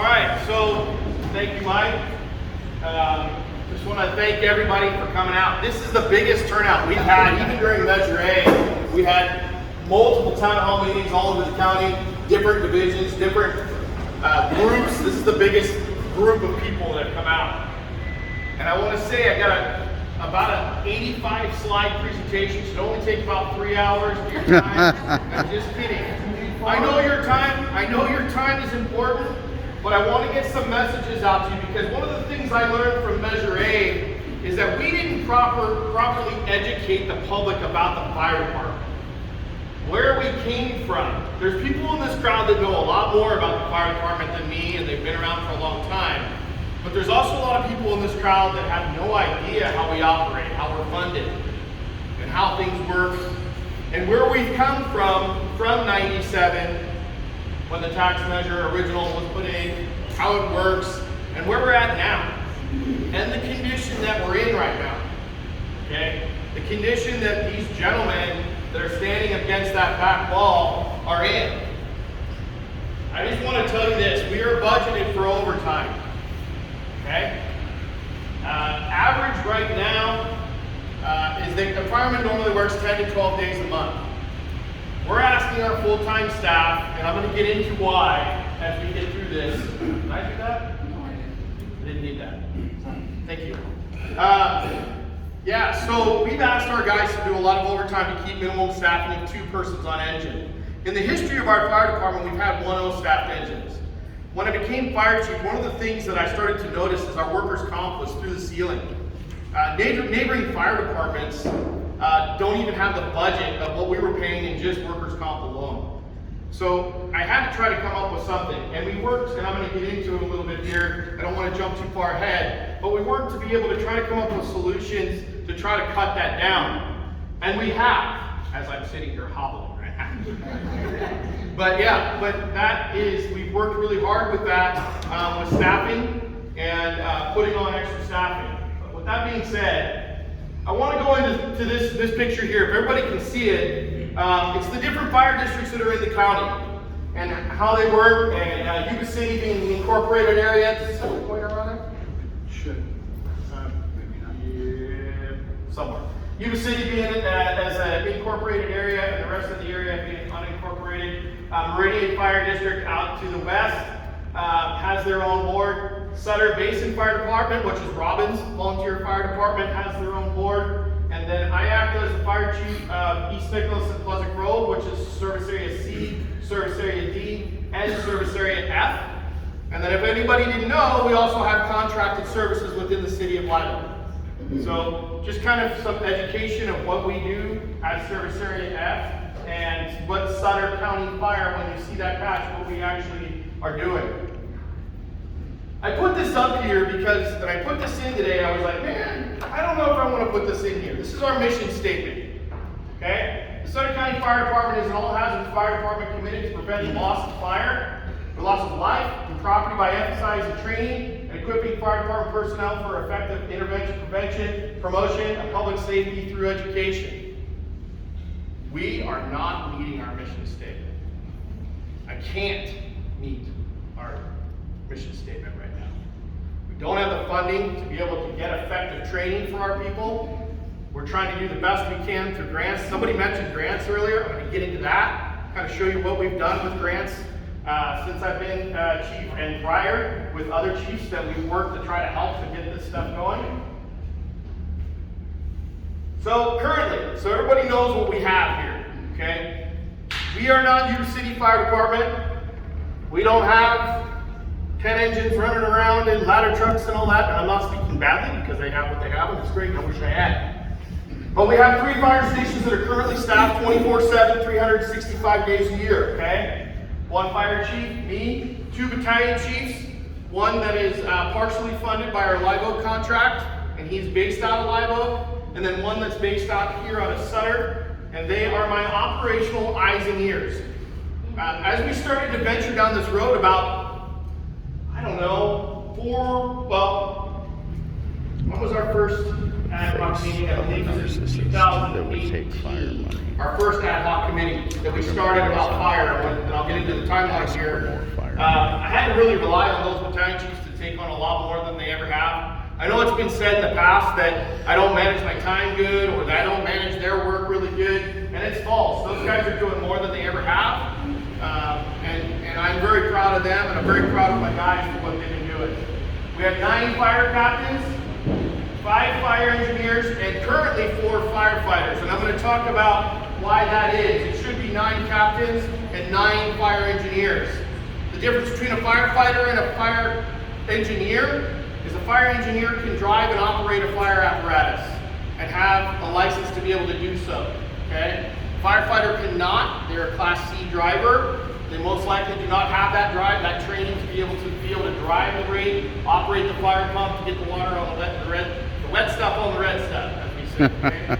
All right, so thank you, Mike. Just want to thank everybody for coming out. This is the biggest turnout we've had, even during Measure A. We had multiple town hall meetings all over the county, different divisions, different groups. This is the biggest group of people that have come out. And I want to say I got about an 85 slide presentation. Should only take about 3 hours of your time. I'm just kidding. I know your time is important, but I want to get some messages out to you, because one of the things I learned from Measure A is that we didn't properly educate the public about the fire department. Where we came from. There's people in this crowd that know a lot more about the fire department than me, and they've been around for a long time. But there's also a lot of people in this crowd that have no idea how we operate, how we're funded, and how things work, and where we've come from 97, when the tax measure original was put in, how it works, and where we're at now, and the condition that we're in right now. Okay? The condition that these gentlemen that are standing against that back wall are in. I just want to tell you this: we are budgeted for overtime. Okay? Average right now is that the fireman normally works 10 to 12 days a month. We're asking our full-time staff, and I'm going to get into why as we get through this. Did I do that? No, I didn't need that. Thank you. Yeah, so we've asked our guys to do a lot of overtime to keep minimum staffing of 2 persons on engine. In the history of our fire department, we've had 1 staffed engines. When I became fire chief, one of the things that I started to notice is our workers' comp was through the ceiling. Neighboring fire departments don't even have the budget of what we were paying in just workers' comp alone. So I had to try to come up with something, and we worked, and I'm going to get into it a little bit here. I don't want to jump too far ahead, but we worked to be able to try to come up with solutions to try to cut that down. And we have, as I'm sitting here hobbling right now. But that is, we've worked really hard with that, with staffing and putting on extra staffing. But with that being said, I want to go into this picture here. If everybody can see it, it's the different fire districts that are in the county and how they work, and Yuba City being the incorporated area. Does this have a pointer on it? Should. Maybe not. Yeah, somewhere. Yuba City being as an incorporated area, and the rest of the area being unincorporated. Meridian Fire District out to the west has their own board. Sutter Basin Fire Department, which is Robbins Volunteer Fire Department, has their own board. And then I act as the fire chief of East Nicholas and Pleasant Grove, which is Service Area C, Service Area D, and Service Area F. And then if anybody didn't know, we also have contracted services within the city of Lido. So just kind of some education of what we do at Service Area F and what Sutter County Fire, when you see that patch, what we actually are doing. I put this up here because when I put this in today, I was like, man, I don't know if I want to put this in here. This is our mission statement. Okay? The Sutter County Fire Department is an all-hazards fire department committed to prevent the loss of fire, the loss of life and property by emphasizing training and equipping fire department personnel for effective intervention, prevention, promotion of public safety through education. We are not meeting our mission statement. I can't meet our mission statement right now. We don't have the funding to be able to get effective training for our people. We're trying to do the best we can through grants. Somebody mentioned grants earlier. I'm going to get into that, kind of show you what we've done with grants since I've been chief, and prior with other chiefs that we've worked to try to help to get this stuff going. So currently, so everybody knows what we have here, okay? We are not Yuba City Fire Department. We don't have 10 engines running around in ladder trucks and all that, and I'm not speaking badly because they have what they have, and it's great, and I wish I had. But we have 3 fire stations that are currently staffed 24/7, 365 days a year, okay? 1 fire chief, me, 2 battalion chiefs, 1 that is partially funded by our Live Oak contract, and he's based out of Live Oak, and then 1 that's based out here out of Sutter, and they are my operational eyes and ears. As we started to venture down this road about, I don't know, when was our first ad hoc meeting? I believe it was in 2018. Our first ad hoc committee that we started about fire, and I'll get into the timeline here. I had to really rely on those battalion chiefs to take on a lot more than they ever have. I know it's been said in the past that I don't manage my time good or that I don't manage their work really good, and it's false. Those guys are doing more than they ever have, and I'm very proud of them, and I'm very proud of my guys for what they've been doing. We have 9 fire captains, 5 fire engineers, and currently 4 firefighters, and I'm going to talk about why that is. It should be 9 captains and 9 fire engineers. The difference between a firefighter and a fire engineer is a fire engineer can drive and operate a fire apparatus and have a license to be able to do so. Okay? Firefighter cannot. They're a Class C driver. They most likely do not have that training to be able to drive the rig, operate the fire pump to get the water on the wet stuff on the red stuff, as we say. Okay?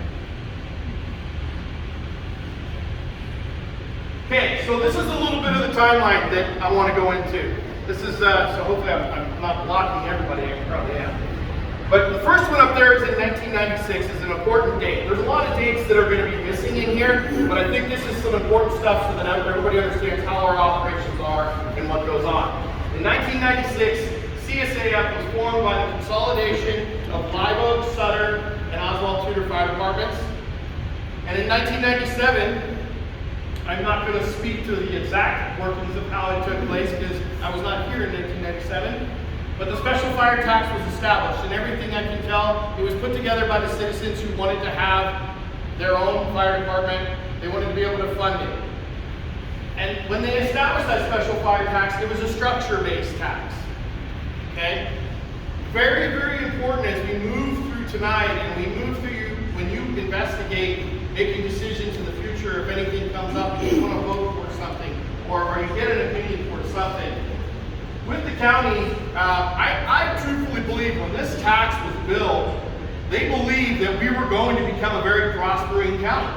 Okay, so this is a little bit of the timeline that I want to go into. This is, so hopefully I'm not blocking everybody, I probably am. But the first one up there is in 1996, is an important date. There's a lot of dates that are going to be missing in here, but I think this is some important stuff so that everybody understands how our operations are and what goes on. In 1996, CSAF was formed by the consolidation of Live Oak, Sutter, and Oswald Tudor fire departments. And in 1997, I'm not going to speak to the exact workings of how it took place because I was not here in 1997, but the special fire tax was established, and everything I can tell, it was put together by the citizens who wanted to have their own fire department. They wanted to be able to fund it. And when they established that special fire tax, it was a structure-based tax. Okay? Very, very important as we move through tonight and we move through when you investigate making decisions in the future, if anything comes up, you want to vote for something, or you get an opinion for something. With the county, I truthfully believe when this tax was built, they believed that we were going to become a very prospering county.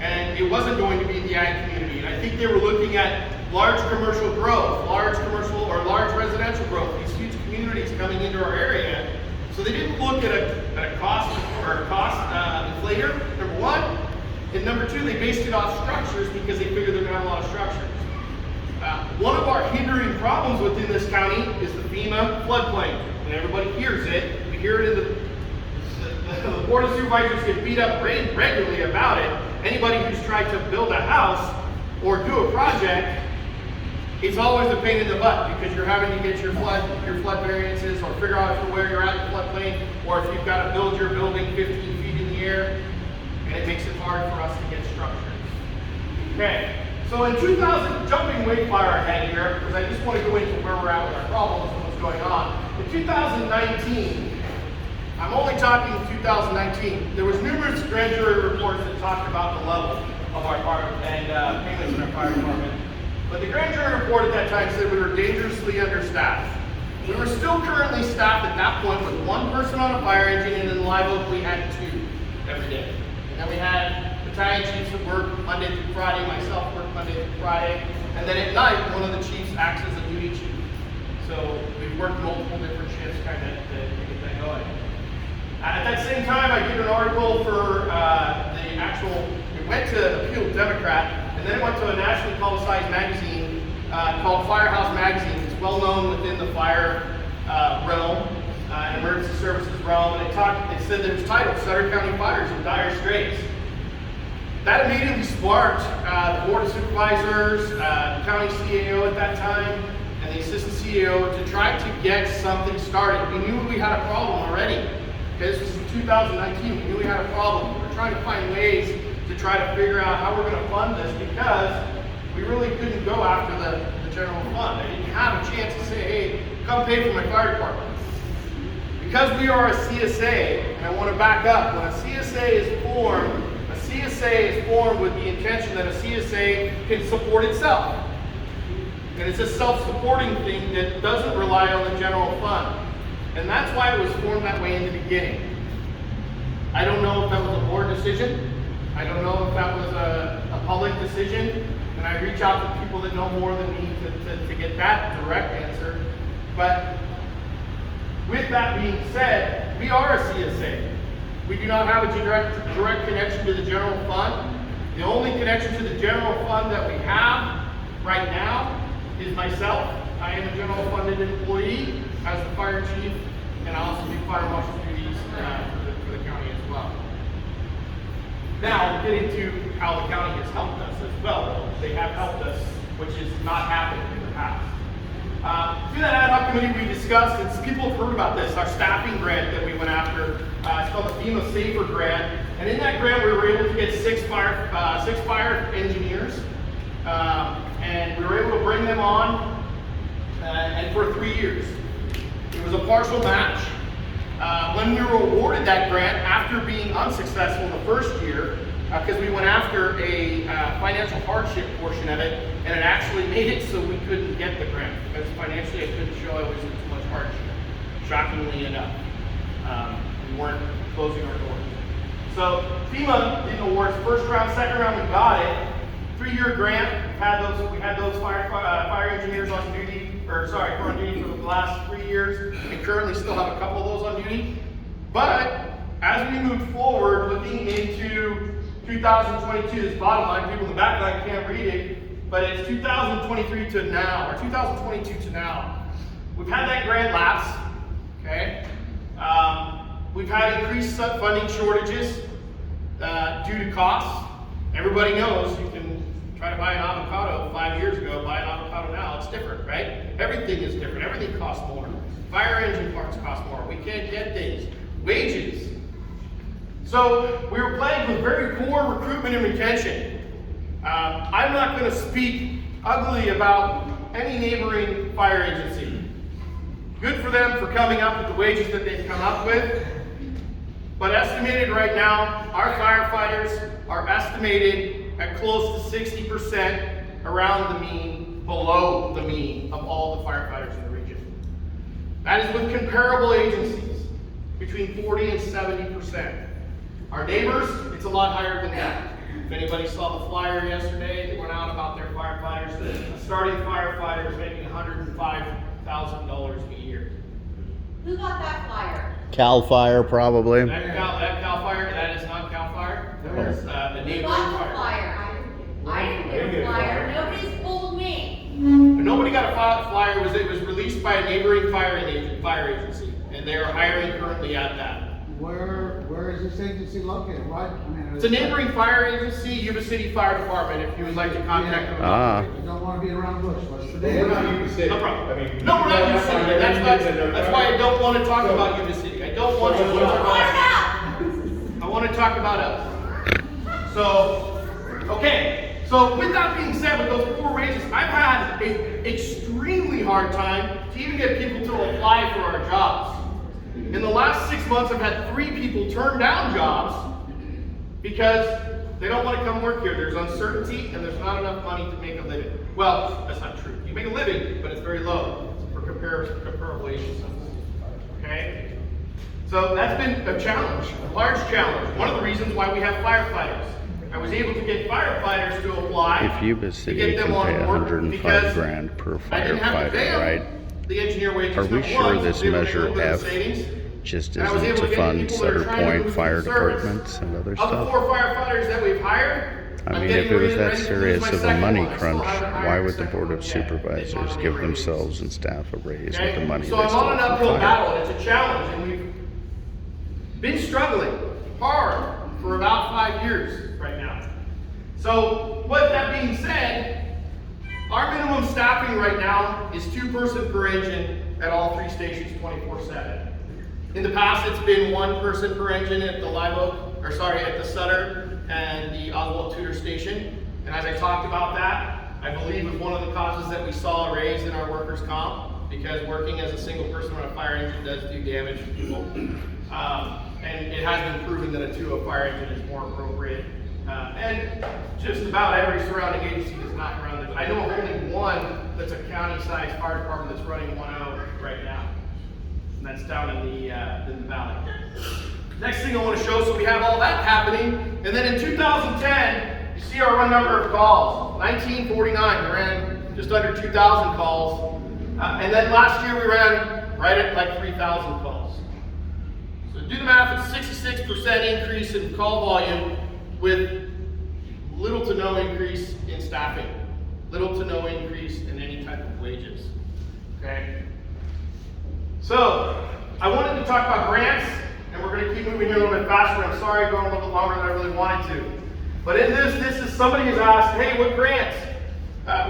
And it wasn't going to be the ag community. And I think they were looking at large commercial growth, large residential growth, these huge communities coming into our area. So they didn't look at a cost inflator, number one. And number two, they based it off structures because they figured they're going to have a lot of structures. One of our hindering problems within this county is the FEMA floodplain. And everybody hears it. We hear it in the Board of Supervisors get beat up regularly about it. Anybody who's tried to build a house or do a project, it's always a pain in the butt because you're having to get your flood variances or figure out where you're at in the floodplain, or if you've got to build your building 15 feet in the air, and it makes it hard for us to get structures. Okay, so in 2000, jumping way far ahead here, because I just want to go into where we're at with our problems and what's going on. In 2019, I'm only talking 2019, there was numerous grand jury reports that talked about the level of our fire and payments in our fire department. But the grand jury report at that time said we were dangerously understaffed. We were still currently staffed at that point with 1 person on a fire engine, and in Live Oak we had 2 every day. And then we had battalion chiefs that worked Monday through Friday, myself worked Monday through Friday, and then at night one of the chiefs acts as a duty chief. So we've worked multiple different shifts kind of to get that going. At that same time, I did an article for it went to Appeal Democrat, and then it went to a nationally publicized magazine called Firehouse Magazine. It's well known within the fire realm, emergency services realm, and it said that it was titled Sutter County Fires in Dire Straits. That immediately sparked the Board of Supervisors, the county CAO at that time, and the assistant CAO to try to get something started. We knew we had a problem already. This was in 2019, we knew we had a problem. We were trying to find ways to try to figure out how we're going to fund this because we really couldn't go after the general fund. I didn't have a chance to say, hey, come pay for my fire department. Because we are a CSA, and I want to back up, when a CSA is formed with the intention that a CSA can support itself. And it's a self-supporting thing that doesn't rely on the general fund. And that's why it was formed that way in the beginning. I don't know if that was a board decision. I don't know if that was a public decision. And I reach out to people that know more than me to get that direct answer. But with that being said, we are a CSA. We do not have a direct connection to the general fund. The only connection to the general fund that we have right now is myself I am a general funded employee as the fire chief, and I also do fire marshal duties for the county as well. Now, getting to how the county has helped us as well. They have helped us, which has not happened in the past. Through that ad hoc committee, we discussed, and people have heard about this, our staffing grant that we went after. It's called the FEMA Safer Grant. And in that grant, we were able to get six fire engineers. And we were able to bring them on and for 3 years. It was a partial match. When we were awarded that grant, after being unsuccessful in the first year, because we went after a financial hardship portion of it, and it actually made it so we couldn't get the grant, because financially I couldn't show I was in too much hardship, shockingly enough. We weren't closing our doors. So FEMA didn't award us first round, second round we got it. 3-year grant. We had those fire engineers on duty, for the last 3 years. We currently still have a couple of those on duty. But as we move forward, looking into 2022, this bottom line, people in the back line can't read it, but it's 2023 to now, or 2022 to now. We've had that grant lapse, okay? We've had increased funding shortages due to costs. Everybody knows you can try to buy an avocado 5 years ago, buy an avocado now, it's different, right? Everything is different, everything costs more. Fire engine parts cost more, we can't get things. Wages. So we were plagued with very poor recruitment and retention. I'm not going to speak ugly about any neighboring fire agency. Good for them for coming up with the wages that they've come up with. But estimated right now, our firefighters are estimated at close to 60% around the mean, below the mean of all the firefighters in the region. That is with comparable agencies, between 40 and 70%. Our neighbors, it's a lot higher than that. If anybody saw the flyer yesterday, they went out about their firefighters. Starting firefighters making $105,000 a year. Who got that flyer? Cal Fire, probably. That Cal Fire, that is not Cal Fire. There's the neighboring fire. I didn't get a flyer. Nobody's pulled me. But nobody got a flyer. It was released by a neighboring fire agency, and they are hiring currently at that. Where is this agency located? What? It's a neighboring fire agency, Yuba City Fire Department, if you would like to contact them. You don't want to be around Bush. What's the We're deal? not Yuba City. No problem. I mean, No, we're not Yuba City. That's That's why I don't want to talk about Yuba City. I don't want to talk about Florida! I want to talk about us. So, okay. So with that being said, with those poor wages, I've had an extremely hard time to even get people to apply for our jobs. In the last 6 months, I've had 3 people turn down jobs because they don't want to come work here. There's uncertainty and there's not enough money to make a living. Well, that's not true. You make a living, but it's very low for comparable agencies. Okay? So that's been a challenge, a large challenge. One of the reasons why we have firefighters. I was able to get firefighters to apply. If Yuba City can pay $105,000 per firefighter, right? The engineer wages. Are we sure this measure F just isn't to fund Sutter Point fire departments and other Of the stuff? 4 firefighters that we've hired, I mean, if it was that serious of a money crunch, why would the Board of Supervisors give themselves and staff a raise with the money they So I'm stole on an from uphill fire? battle, and it's a challenge, and we've been struggling hard for about 5 years right now. So, with that being said, our minimum staffing right now is 2 person per engine at all 3 stations 24/7. In the past, it's been 1 person per engine at the at the Sutter and the Oswald Tudor station. And as I talked about that, I believe it was one of the causes that we saw a raise in our workers' comp, because working as a single person on a fire engine does do damage to people. And it has been proven that a 2 fire engine is more appropriate. And just about every surrounding agency does not run this. I know of only 1 that's a county-sized fire department that's running 1.0 right now. And that's down in the valley. Next thing I want to show, so we have all that happening. And then in 2010, you see our run number of calls. 1949, we ran just under 2,000 calls. And then last year we ran right at like 3,000 calls. So do the math, it's a 66% increase in call volume with little to no increase in staffing, little to no increase in any type of wages. Okay? So, I wanted to talk about grants, and we're going to keep moving here a little bit faster. I'm sorry I'm going a little bit longer than I really wanted to. But in this is somebody has asked, hey, what grants?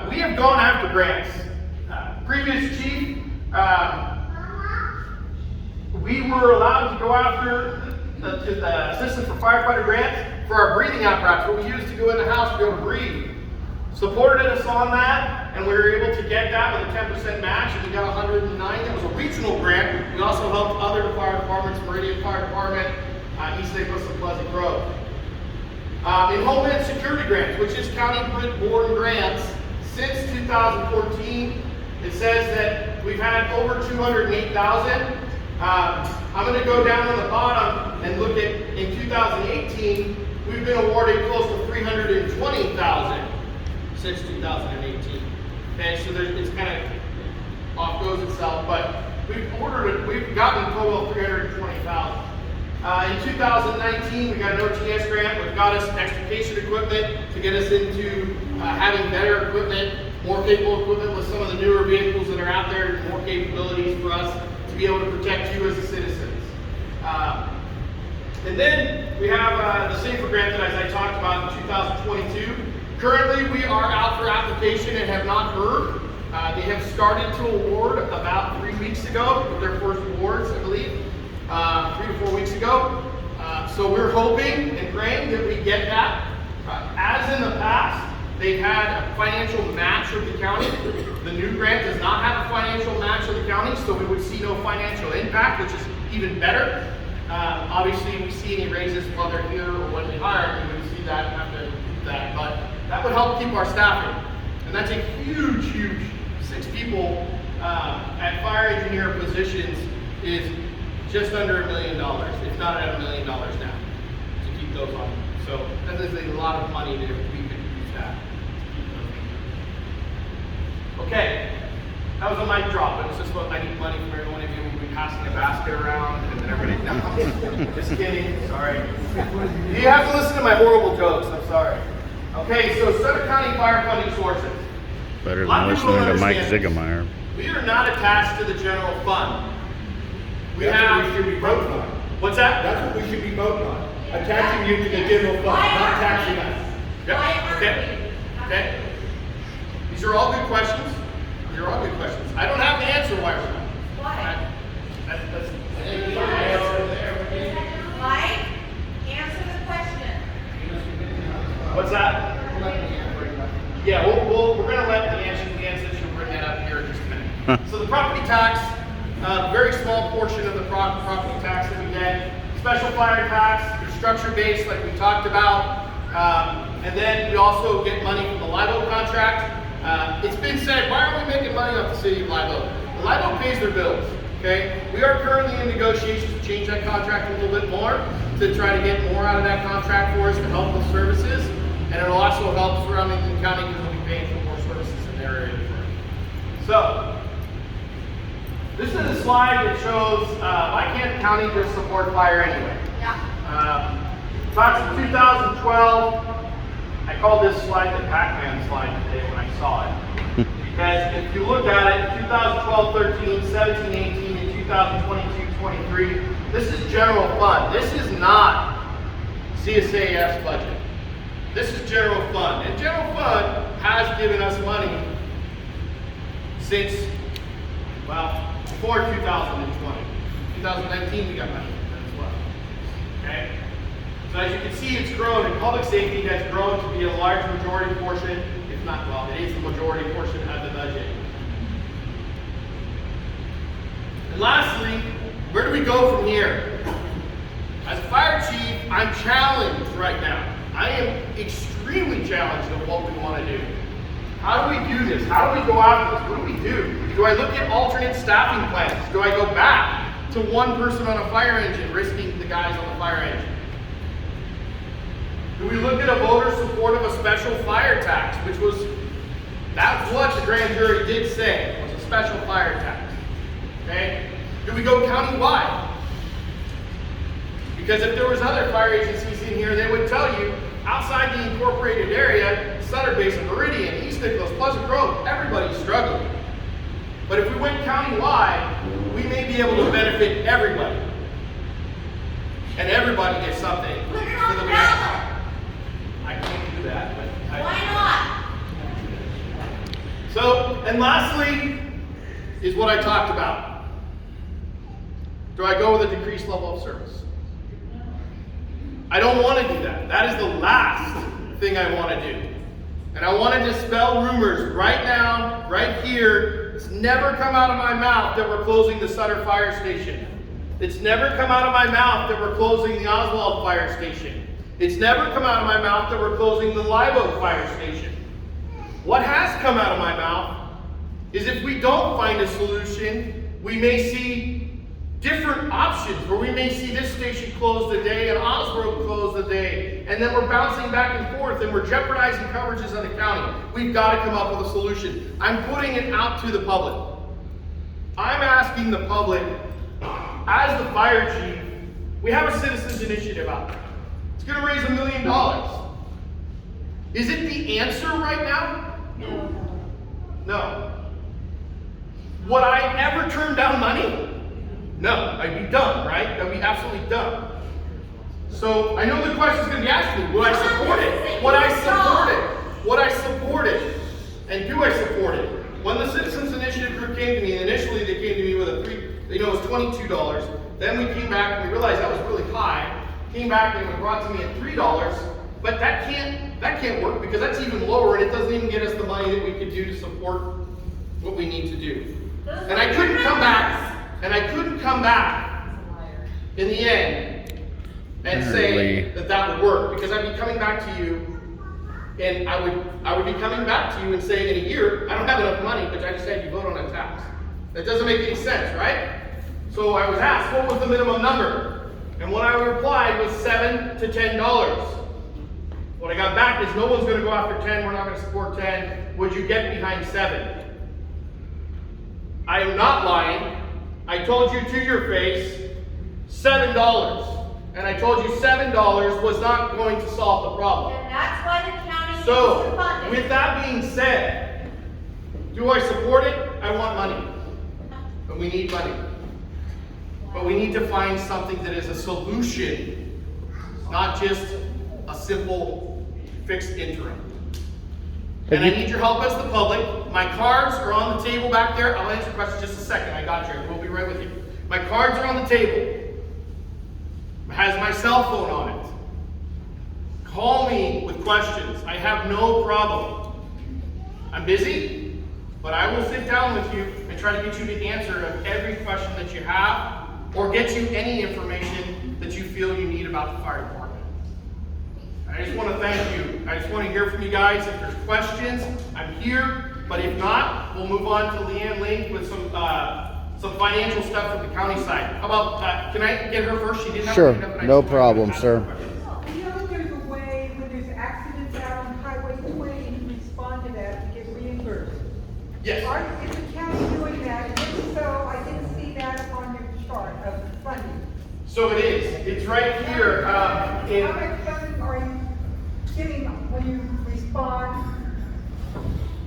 We have gone after grants. Previous chief, we were allowed to go after the assistant for firefighter grant for our breathing apparatus, what we use to go in the house to be able to breathe. Supported us on that, and we were able to get that with a 10% match, and we got 109. It was a regional grant. We also helped other fire departments, Meridian Fire Department, East St. Louis, and Pleasant Grove. In Homeland Security grants, which is county board grants, since 2014, it says that we've had over 208,000. I'm going to go down on the bottom and look at, in 2018, we've been awarded close to 320,000 since 2018. Okay, so it's kind of off goes itself, but we've gotten a total of 320,000. In 2019, we got an OTS grant, which got us extrication equipment to get us into having better equipment, more capable equipment with some of the newer vehicles that are out there, more capabilities for us to be able to protect you as a citizens. And then we have the SAFER grant that, as I talked about, in 2022. Currently, we are out for application and have not heard. They have started to award about 3 weeks ago, their first awards, I believe, 3 to 4 weeks ago. So we're hoping and praying that we get that. As in the past, they've had a financial match with the county. The new grant does not have a financial match with the county, so we would see no financial impact, which is even better. Obviously, if we see any raises while they're here or when we hire, we would see that and have to do that. But that would help keep our staffing. And that's a huge, huge 6 people at fire engineer positions is just under $1 million. It's not at $1 million now to keep those on. So that is a lot of money that we could use that to keep those. Okay, that was a mic drop. It was just what I need money from every one of you. We'll be passing a basket around and then everybody. No, just kidding. Sorry. You have to listen to my horrible jokes. I'm sorry. Okay, so Sutter County fire funding sources. Better than listening to Mike Ziegemeyer. We are not attached to the general fund. That's what we should be voting on. What's that? That's what we should be voting on. Attaching you to the general fund, not taxing us. Yep. Okay. Okay. These are all good questions. These are all good questions. I don't have the answer why we're not. Why? That's Mike, answer the question. What's that? Yeah, we're going to let the answer she'll bring that up here in just a minute. So the property tax, very small portion of the property tax that we get. Special fire tax, structure based like we talked about. And then we also get money from the Live Oak contract. It's been said, why aren't we making money off the city of Live Oak? The Live Oak pays their bills. Okay, we are currently in negotiations to change that contract a little bit more to try to get more out of that contract for us to help with services, and it'll also help surrounding the county because we'll be paying for more services in their area. So, this is a slide that shows why can't county just support fire anyway? Yeah. Talks in 2012. I called this slide the Pac-Man slide today when I saw it. Because if you look at it, 2012, 13, 17, 18, and 2022, 23, this is general fund. This is not CSAS budget. This is general fund. And general fund has given us money since, well, before 2020. 2019, we got money as well. Okay? So as you can see, it's grown, and public safety has grown to be a large majority portion, if not, well, it is the majority portion of the budget. And lastly, where do we go from here? As a fire chief, I'm challenged right now. I am extremely challenged on what we want to do. How do we do this? How do we go after this? What do we do? Do I look at alternate staffing plans? Do I go back to one person on a fire engine, risking the guys on the fire engine? Do we look at a voter support of a special fire tax, which was, that's what the grand jury did say, was a special fire tax, okay? Do we go countywide? Because if there was other fire agencies in here, they would tell you, outside the incorporated area, Sutter Basin, Meridian, East Nicholas, Pleasant Grove, everybody's struggling. But if we went county-wide, we may be able to benefit everybody. And everybody gets something. Put it so on that the we have- ballot. I can't do that, but Why So, and lastly, is what I talked about. Do I go with a decreased level of service? I don't want to do that. That is the last thing I want to do. And I want to dispel rumors right now, right here. It's never come out of my mouth that we're closing the Sutter fire station. It's never come out of my mouth that we're closing the Oswald fire station. It's never come out of my mouth that we're closing the Live Oak fire station. What has come out of my mouth is if we don't find a solution, we may see different options, where we may see this station closed a day and Oswald closed a day, and then we're bouncing back and forth and we're jeopardizing coverages on the county. We've got to come up with a solution. I'm putting it out to the public. I'm asking the public, as the fire chief, we have a citizens initiative out there. It's going to raise $1 million. Is it the answer right now? No. Would I ever turn down money? No. I'd be dumb, right? I'd be absolutely dumb. So I know the question's going to be asked me. Would I support it? Would I support it? Would I support it? And do I support it? When the Citizens Initiative group came to me, initially they came to me with it was $22. Then we came back and we realized that was really high. Came back and it was brought to me at $3. But that can't work, because that's even lower and it doesn't even get us the money that we could do to support what we need to do. And I couldn't come back in the end and say that would work, because I'd be coming back to you and I would be coming back to you and saying in a year, I don't have enough money, but I just had you vote on a tax. That doesn't make any sense, right? So I was asked, what was the minimum number? And what I replied was $7 to $10. What I got back is, no one's going to go after 10, we're not going to support 10. Would you get behind 7? I am not lying. I told you to your face, $7. And I told you $7 was not going to solve the problem. And that's why the county needs to So, fund it. with that being said, do I support it? I want money. But we need money. But we need to find something that is a solution, not just a simple fixed interim. And I need your help as the public. My cards are on the table back there. I'll answer questions in just a second. I got you. We'll be right with you. My cards are on the table. It has my cell phone on it. Call me with questions. I have no problem. I'm busy, but I will sit down with you and try to get you the answer of every question that you have, or get you any information that you feel you need about the fire department. I just want to thank you. I just want to hear from you guys. If there's questions, I'm here. But if not, we'll move on to Leanne Link with some financial stuff from the county side. How about, can I get her first? She didn't have Sure, her hand up, and I no just wanted to problem, ask sir. her question. You know, there's a way when there's accidents out on Highway 20 and you respond to that to get reimbursed. Yes. Is the county doing that? And if so, I didn't see that on your chart of funding. So it is. It's right here. How much funding are you giving when you respond?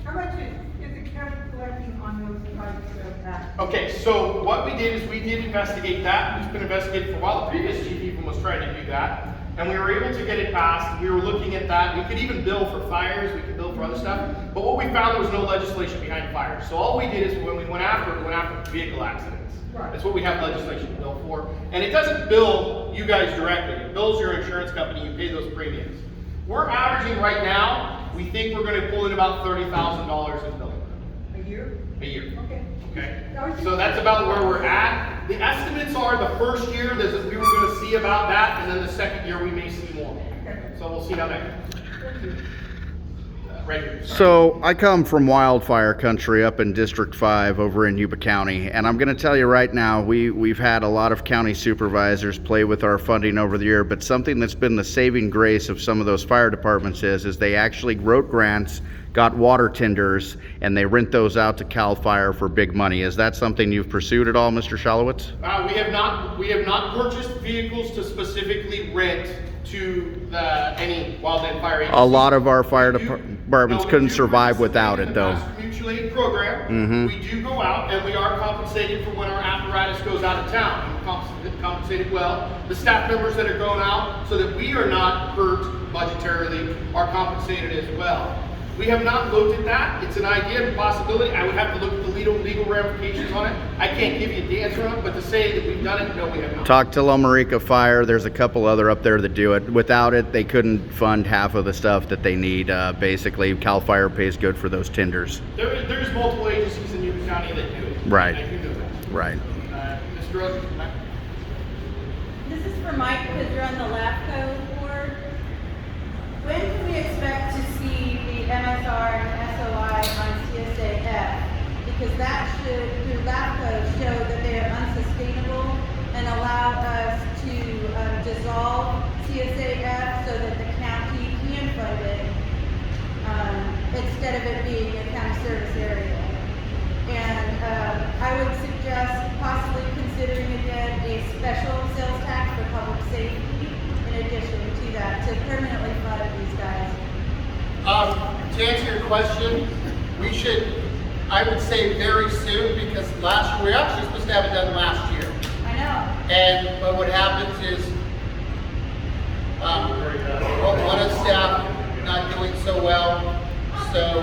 How much is the county collecting on those types of acts? Okay, so what we did is we did investigate that. It's been investigated for a while. The previous chief even was trying to do that. And we were able to get it passed. We were looking at that. We could even bill for fires. We could bill for other stuff. But what we found, there was no legislation behind fires. So all we did is when we went after vehicle accidents. Right. That's what we have legislation to bill for. And it doesn't bill you guys directly. It bills your insurance company. You pay those premiums. We're averaging right now, we think we're going to pull in about $30,000 in billing. A year? A year. Okay. Okay? So that's about where we're at. The estimates are the first year that we were going to see about that, and then the second year we may see more. So we'll see how that goes. Right here. Sorry. So I come from wildfire country up in District 5 over in Yuba County, and I'm going to tell you right now, we've had a lot of county supervisors play with our funding over the year, but something that's been the saving grace of some of those fire departments is they actually wrote grants, got water tenders, and they rent those out to CAL FIRE for big money. Is that something you've pursued at all, Mr. Shalowitz? We have not purchased vehicles to specifically rent to any wildland fire agency. A lot of our fire departments couldn't survive without it, though. mutual aid program. We do go out and we are compensated for when our apparatus goes out of town. We're compensated well. The staff members that are going out so that we are not hurt budgetarily are compensated as well. We have not looked at that. It's an idea, a possibility. I would have to look at the legal ramifications on it. I can't give you a answer on it, but to say that we've done it, no, we have not. Talk to Lomarica Fire. There's a couple other up there that do it. Without it, they couldn't fund half of the stuff that they need. Basically, Cal Fire pays good for those tenders. There's multiple agencies in Yuba County that do it. Right. I do know that. Right. Mr. Rhodes, This is for Mike because you're on the LAFCO board. When can we expect to see the MSR and SOI on CSAF? Because that should, through LAFCO, show that they are unsustainable and allow us to dissolve CSAF so that the county can fund it instead of it being a county service area. And I would suggest possibly considering again a special sales tax for public safety in addition to that, to permanently fund these guys. To answer your question, we should, I would say very soon, because last year, we were actually supposed to have it done last year. I know. But what happens is, one of the staff not doing so well, so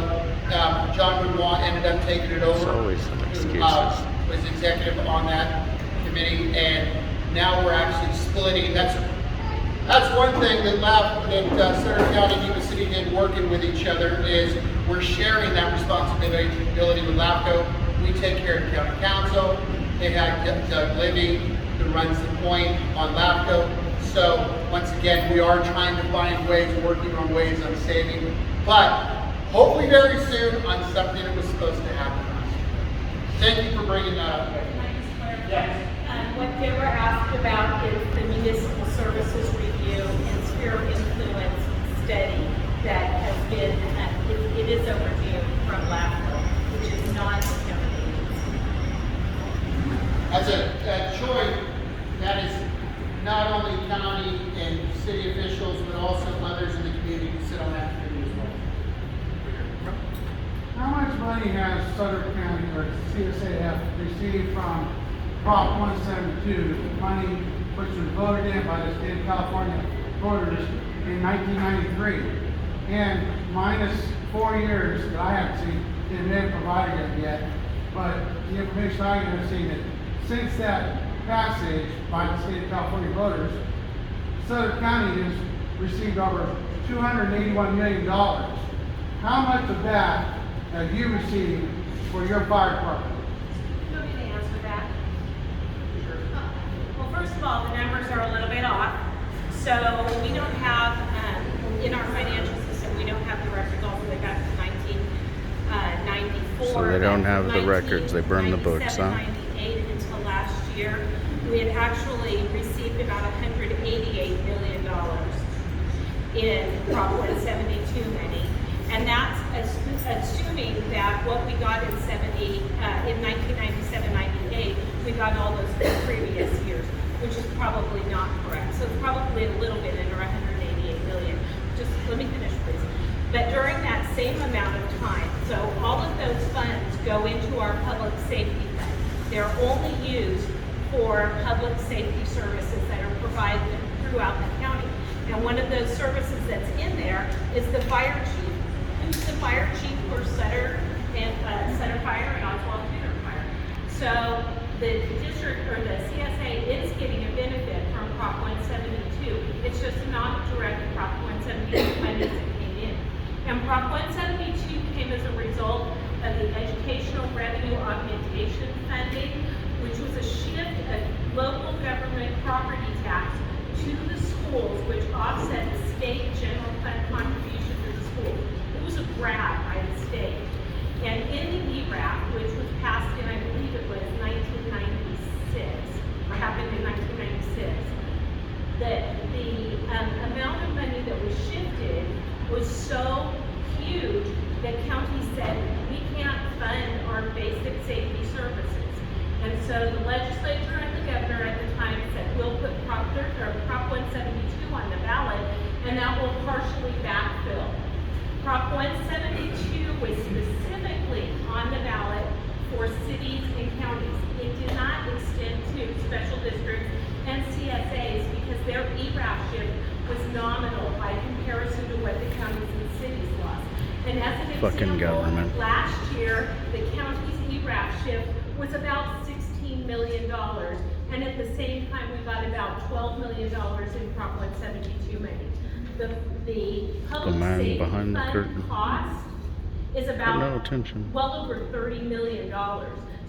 John Benoit ended up taking it over. always some excuses. Was executive on that committee, and now we're actually splitting. That's one thing that Sutter County and Yuba City did, working with each other, is we're sharing that responsibility with LAFCO. We take care of county council. They have Doug Libby, who runs the point on LAFCO. So once again, we are trying to find ways, working on ways on saving, but hopefully very soon on something that was supposed to happen. Thank you for bringing that up. Yes. What Deborah asked about is the municipal services review and sphere of influence study that has been, it is overdue from LAFCO, which is not a county agency. As a choice, that is not only county and city officials, but also others in the community who sit on that committee as well. How much money has Sutter County or CSAF received from Prop 172, money which was voted in by the state of California voters in 1993? And minus 4 years that I haven't seen, they haven't provided it yet, but the information I have seen that since that passage by the state of California voters, Sutter County has received over $281 million. How much of that have you received for your fire department? You want me to answer that? Well, first of all, the numbers are a little bit off. So we don't have, in our financial system, we don't have the records all the way back to 1994. So they don't have the records, they burn the books, huh? 98 until last year, we had actually received about $188 million in Prop 172 money. And that's assuming that what we got in 1997-98, we got all those previous years, which is probably not correct. So it's probably a little bit under 188 million. Just let me finish, please. But during that same amount of time, so all of those funds go into our public safety fund. They're only used for public safety services that are provided throughout the county. And one of those services that's in there is the fire chief. Who's the fire chief for Sutter and Sutter Fire and Oswald Taylor Fire? So the district or the CSA is getting a benefit from Prop 172. It's just not direct Prop 172 money that came in. And Prop 172 came as a result of the educational revenue augmentation funding, which was a shift of local government property tax to the schools, which offset the state general fund contribution to the schools. It was a grab by the state. And in the ERAP, which was passed in, I believe it was 1996, or happened in 1996, that the amount of money that was shifted was so huge that counties said, we can't fund our basic safety services. And so the legislature and the governor at the time said, we'll put Prop 172 on the ballot, and that will partially backfill. Prop 172 was specifically on cities and counties. It did not extend to special districts and CSAs because their ERAF shift was nominal by comparison to what the counties and cities lost. And as an Fucking example, government. last year, the county's ERAF shift was about $16 million. And at the same time, we got about $12 million in Prop 172 money. The public man safety behind the fund curtain. cost is about No attention. well over $30 million.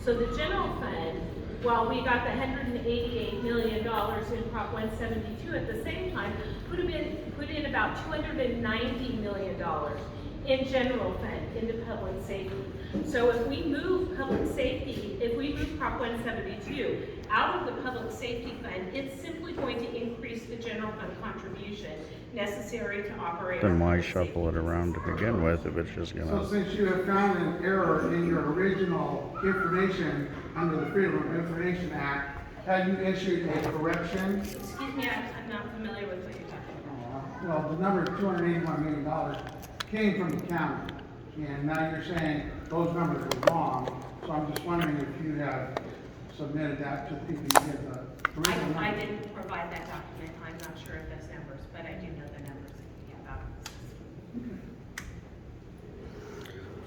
So the general fund, while we got the $188 million in Prop 172 at the same time, put in about $290 million in general fund into public safety. So if we move public safety, if we move Prop 172 out of the public safety fund, it's simply going to increase the general fund contribution necessary to operate. Then our why public shuffle it safety around to begin with if it's just So gonna? since you have found an error in your original information under the Freedom of Information Act, have you issued a correction? Excuse me, I'm not familiar with what you're talking about. Well, the number $281 million came from the county, and now you're saying those numbers were wrong. So I'm just wondering if you have submitted that to people you get the original number. I didn't provide that document. I'm not sure of those numbers, but I do know the numbers.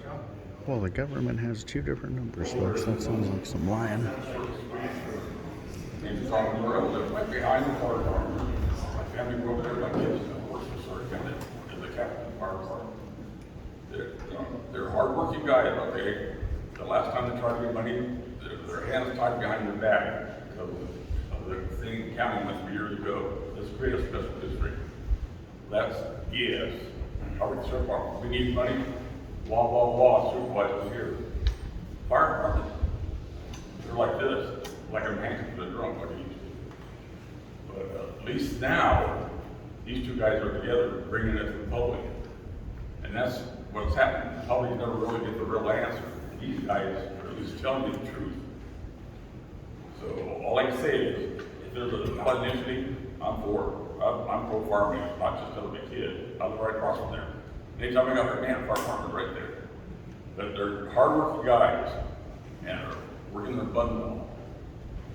Yeah, Well, the government has two different numbers, folks. That sounds like some lying. Name's Tom Moore. I live right behind the fire department. My family grew up there. My kids work for Sutter County in the Captain Fire Department. They're hardworking guys, okay? The last time they tried to get money, their hands tied behind their back because of the thing the county went through years ago. Let's create a special district. That's yes. Our sheriff department, we need money. Blah, blah, blah, supervisors here. Fire department, they're like this, like I'm handcuffed to the drum, like he used to. But at least now, these two guys are together, bringing it to the public. And that's what's happening. The public never really get the real answer. These guys are at least telling you the truth. So all I can say is, if there's a ballot initiative, I'm for it. I'm pro farming, not just another kid. I live right across from there. Anytime I got her man, fire department right there. But they're hardworking guys and are working their butt off.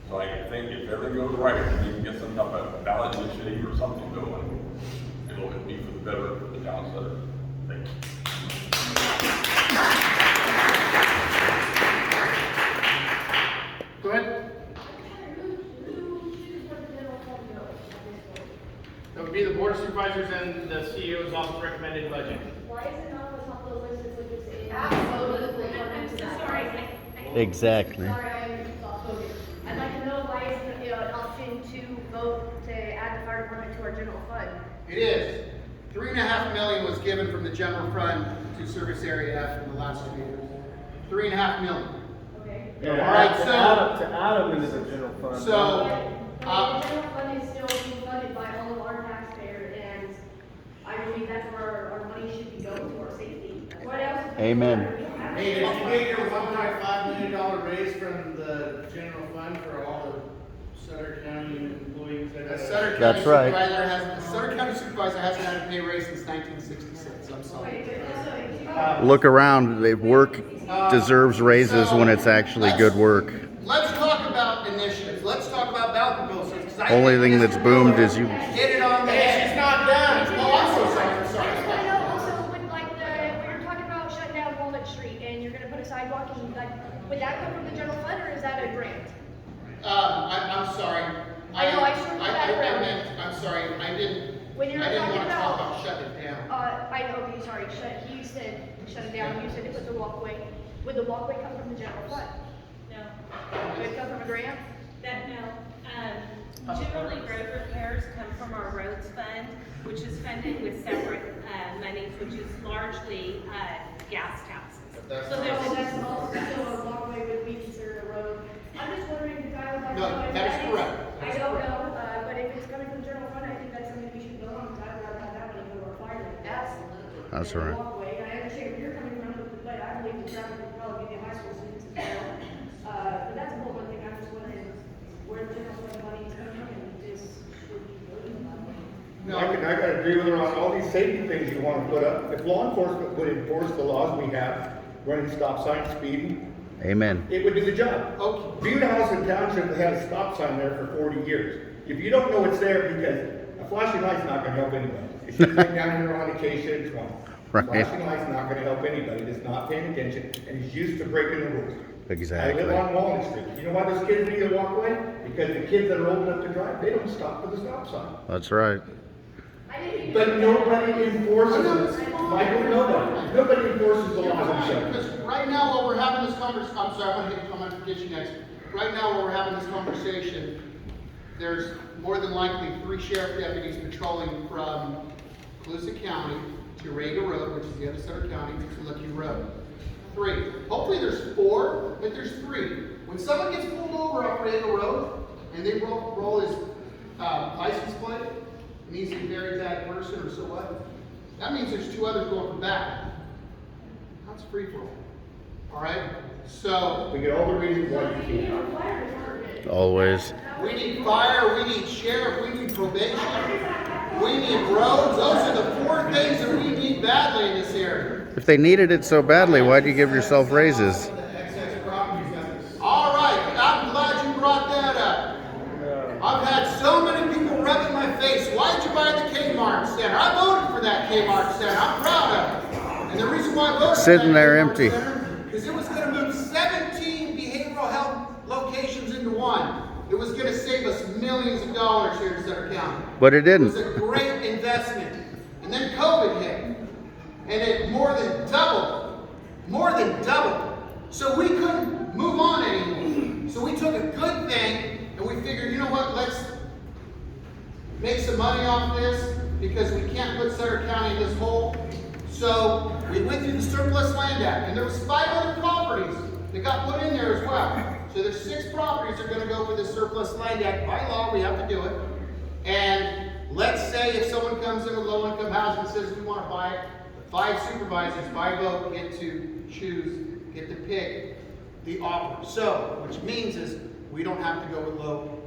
So I think if everything goes right, and you can get some type of ballot initiative or something going, it'll be for the better of the town of Sutter. Thank you. Go ahead. That would be the Board of Supervisors and the CEO's office recommended budget. Why is it not on the top of the list as like it's in? Absolutely. I'm so sorry. Exactly. Sorry, I'm soft-spoken. I'd like to know why isn't it an option to vote to add the fire department to our general fund? It is. $3.5 million was given from the general fund to service area F in the last 2 years. $3.5 million. Okay. Yeah, All right, to so- add them into the general fund. So, But the general fund is still being funded by all of our taxpayers, and I believe that's where our money should be going to our safety. What else? Amen. Hey, did you get your $1.5 million raise from the general fund for all the Sutter County employees? the Sutter County That's right. Sutter County supervisor hasn't had a pay raise since 1966. I'm sorry. Wait, but also, Look around. They work deserves raises when it's actually good work. Let's talk about initiatives. Let's talk about ballot proposals. 'cause I Only think thing Mr. that's boomed Miller is you. hit it on the Hey, head. she's not done. Oh, I'm so sorry. I'm sorry. I just wanna know also with like when you're talking about shutting down Walnut Street and you're gonna put a sidewalk in, like, would that come from the general fund or is that a grant? I'm sorry. I know, I showed you that around. I'm sorry, I didn't When you're want talking to talk about- about shutting it down. I know, okay, sorry, he said shut it down, you said it was a walkway. Would the walkway come from the general fund? No, Would it come from a grant? generally road repairs come from our roads fund, which is funded with separate, monies, which is largely, gas taxes. So So there's that's also, so a walkway would be considered a road. I'm just wondering, because I would like to No, know. if that is is- correct. I don't know, but if it's coming from general fund, I think that's something we should go on, because I'd rather have that money go to our fire. Absolutely. That's Than a right. walkway, and I understand where you're coming from, but I believe the traffic would probably be high school students as well. But that's a whole other thing, I'm just wondering where the general fund money is coming from, and this would be voting about. No, I gotta agree with her on all these safety things you wanna put up. If law enforcement would enforce the laws we have, running stop signs, speeding, Amen. It would do the job. Okay. Butte House and Township had a stop sign there for 40 years. If you don't know it's there, because a flashing light's not gonna help anybody. It's just like down here on occasion, 20. Right. Flashing light's not gonna help anybody that's not paying attention and is used to breaking the rules. Exactly. I live on Walnut Street. You know why those kids need to walk away? Because the kids that are old enough to drive, they don't stop for the stop sign. That's right. But nobody enforces it. Michael, nobody. Nobody enforces the laws of the Because right now, while we're having this conversation, I'm sorry, I'm gonna get you next. Right now, while we're having this conversation, there's more than likely 3 sheriff deputies patrolling from Colusa County to Rega Road, which is the other Sutter County, to Lucky Road. 3. Hopefully there's 4, but there's 3. When someone gets pulled over off Rega Road and they roll his license plate, and he's a very bad person or so what, that means there's 2 others going from back. That's free for all. All right? So, We get all the reasons why you can't. Always. we need fire, we need sheriff, we need probation, we need roads. Those are the 4 things that we need badly in this area. If they needed it so badly, why'd you give yourself raises? All right, I'm glad you brought that up. I've had so many people rub in my face, why'd you buy the Kmart Center? I voted for that Kmart Center, I'm proud of it. And the reason why I voted Sitting for that there Kmart empty. Center is it was gonna move 17 behavioral health locations into one. It was gonna save us millions of dollars here in Sutter County. But it It didn't. was a great investment. And then COVID hit. And it more than doubled. More than doubled. So we couldn't move on anymore. So we took a good thing and we figured, you know what, let's make some money off this because we can't put Sutter County in this hole. So we went through the Surplus Land Act and there was 5 other properties that got put in there as well. So there's 6 properties that are gonna go for this Surplus Land Act. By law, we have to do it. And let's say if someone comes in with low-income housing and says we want to buy it, the 5 supervisors by vote get to choose, get to pick the offer. So, which means is we don't have to go with low.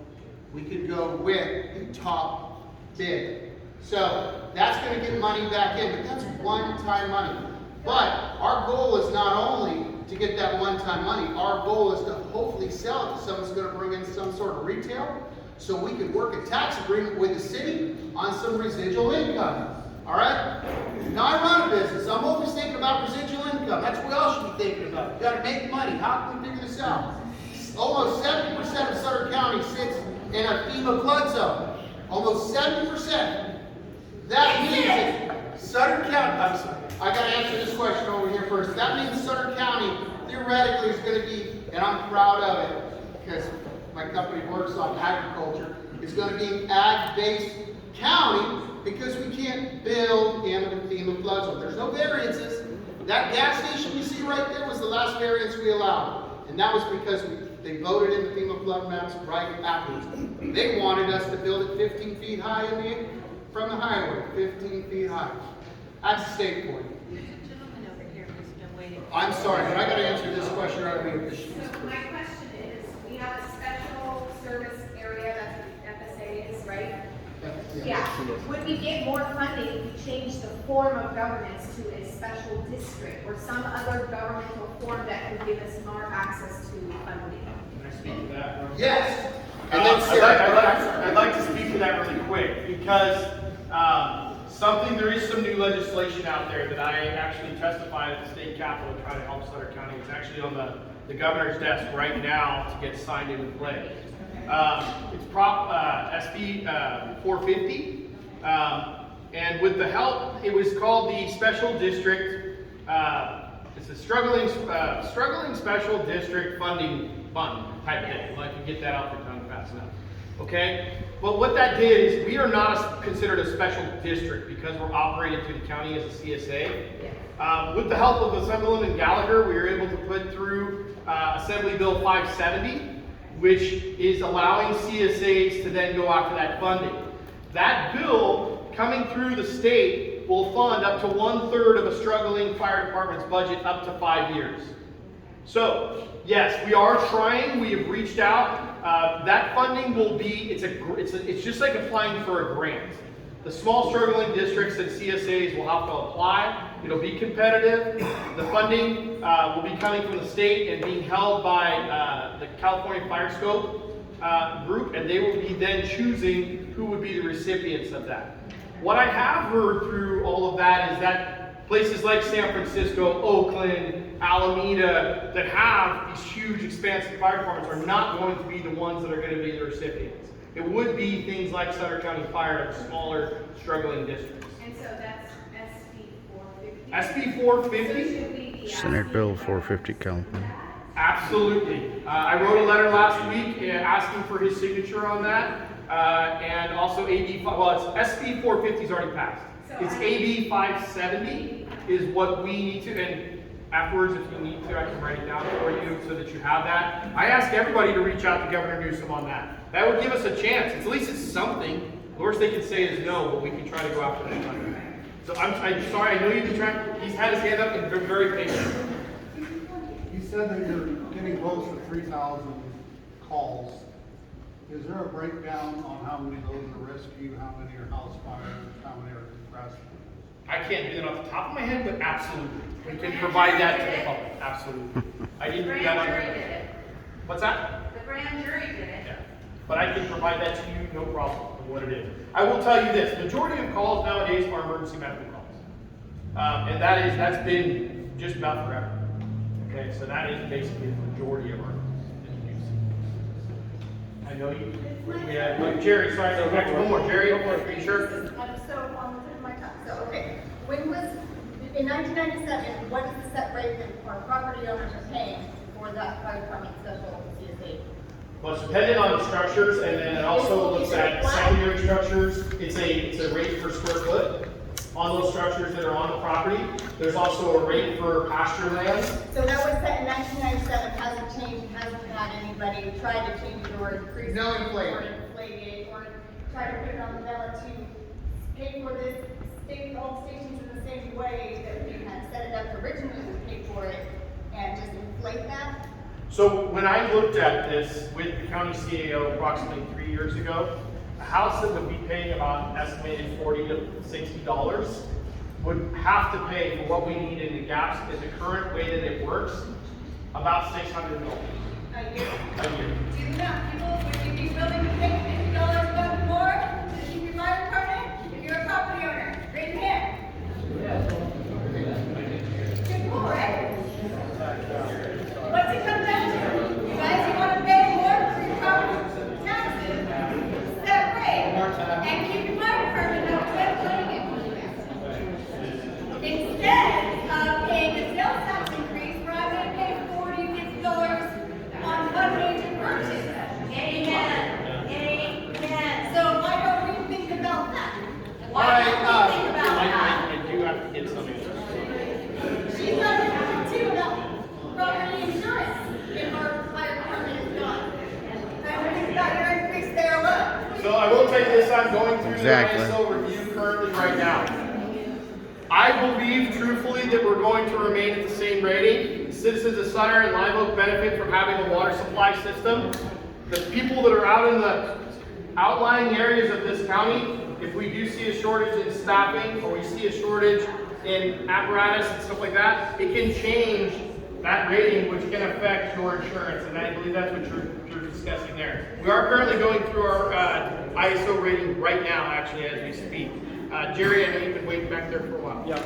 We can go with the top bid. So that's going to get money back in, but that's one-time money. But our goal is not only to get that one-time money, our goal is to hopefully sell it to someone who's going to bring in some sort of retail. So we can work a tax agreement with the city on some residual income. All right? Now I run a business. I'm always thinking about residual income. That's what we all should be thinking about. We've got to make money. How can we figure this out? Almost 70% of Sutter County sits in a FEMA flood zone. Almost 70%. That means that Sutter County, I'm sorry, I got to answer this question over here first. That means Sutter County theoretically is going to be, and I'm proud of it, because my company works on agriculture, is going to be an ag-based county because we can't build in the FEMA flood zone. There's no variances. That gas station you see right there was the last variance we allowed. And that was because they voted in the FEMA flood maps right afterwards. They wanted us to build it 15 feet high from the highway, 15 feet high. That's a state for you. Gentleman over here who's been waiting. I'm sorry, but I got to answer this question right away. So my question is, we have a special service area that the FSA is, right? Yeah. Would we get more funding if we change the form of governance to a special district or some other governmental form that could give us more access to funding? Can I speak to that? Yes. And then I'd like to speak to that really quick because there is some new legislation out there that I actually testified at the state capitol to try to help Sutter County. It's actually on the governor's desk right now to get signed into play. It's Prop SB 450, and with the help, it was called the Special District. It's a struggling special district funding fund type thing. Like you get that out your tongue fast enough. Okay, but what that did is we are not considered a special district because we're operated through the county as a CSA. With the help of Assemblyman and Gallagher, we were able to put through Assembly Bill 570, which is allowing CSAs to then go after that funding. That bill coming through the state will fund up to 1/3 of a struggling fire department's budget up to 5 years. So, yes, we are trying. We have reached out. That funding will be, it's just like applying for a grant. The small struggling districts and CSAs will have to apply. It'll be competitive. The funding will be coming from the state and being held by the California Fire Scope group, and they will be then choosing who would be the recipients of that. What I have heard through all of that is that places like San Francisco, Oakland, Alameda, that have these huge expansive fire departments are not going to be the ones that are going to be the recipients. It would be things like Sutter County Fire, like smaller, struggling districts. And so that's SB 450? SB 450? So should we be Senate asking Bill about 450, California. Absolutely. I wrote a letter last week asking for his signature on that. And also AB, well, it's SB 450 is already passed. It's AB 570 is what we need to, and afterwards, if you need to, I can write it down for you so that you have that. I ask everybody to reach out to Governor Newsom on that. That would give us a chance. At least it's something. The worst they can say is no, but we can try to go after that money. So I'm sorry, I know you've been trying, he's had his hand up and been very patient. You said that you're getting close to 3,000 calls. Is there a breakdown on how many of those are rescue, how many are house fires, how many are rescue? I can't do that off the top of my head, but absolutely. We can provide that to the public, absolutely. I didn't do that on Grand jury did it. What's that? The grand jury did it. Yeah. But I can provide that to you, no problem, of what it is. I will tell you this, majority of calls nowadays are emergency medical calls. And that's been just about forever. Okay, so that is basically the majority of our use. I know you, we have, Jerry, sorry, no, next one more. Jerry, are you sure? So on the tip of my tongue, so okay, when was, in 1997, what is the set rate that our property owners are paying for that fire department special CSA? Well, it's dependent on the structures, and then it also looks at secondary structures. It's a rate per square foot on those structures that are on the property. There's also a rate for pasture land. So that was set in 1997, hasn't changed, hasn't had anybody try to change it or increase it? No inflate. Or inflate it, or try to put it on the ballot to pay for this, all stations in the same way that we had set it up originally to pay for it, and just inflate that? So when I looked at this with the county CAO approximately 3 years ago, a house that would be paying about estimated $40 to $60 would have to pay for what we need in the gaps in the current way that it works, about $600 A year? a year. Do you know, people, would you be willing to pay $50 a month more to keep your fire department? If you're a property owner, raise your hand. Good pull, right? What's it come down to? You guys, you want to pay more for your property taxes, set rate, and keep your fire department out of instead of paying a sales tax increase, where I'm going to pay $40, $50 on one major purchase. Amen. Amen. So why don't we think about that? Why don't we think about that? I do have to get some answers. She's got to think too about property insurance if our fire department is gone. And think about your increase there alone. So I will tell you this, I'm going through Exactly. the ISO review currently right now. I believe truthfully that we're going to remain at the same rating. Citizens of Sutter and Live Oak benefit from having a water supply system. The people that are out in the outlying areas of this county, if we do see a shortage in staffing or we see a shortage in apparatus and stuff like that, it can change that rating, which can affect your insurance, and I believe that's what you're discussing there. We are currently going through our ISO rating right now, actually, as we speak. Jerry, I know you've been waiting back there for a while. Yeah.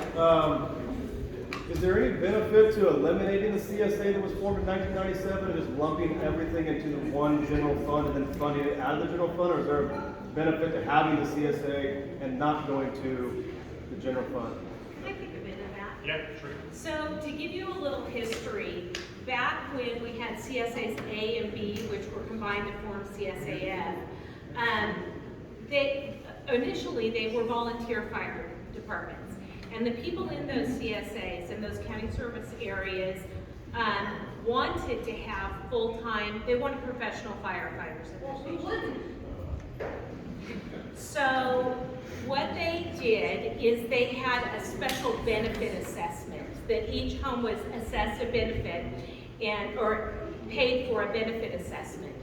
Is there any benefit to eliminating the CSA that was formed in 1997 and just lumping everything into the one general fund and then funding it out of the general fund, or is there a benefit to having the CSA and not going to the general fund? Can I take a bit of that? Yeah, sure. So to give you a little history, back when we had CSAs A and B, which were combined to form CSAF, initially they were volunteer fire departments. And the people in those CSAs and those county service areas wanted to have full-time, they wanted professional firefighters in their station. So what they did is they had a special benefit assessment, that each home was assessed a benefit or paid for a benefit assessment.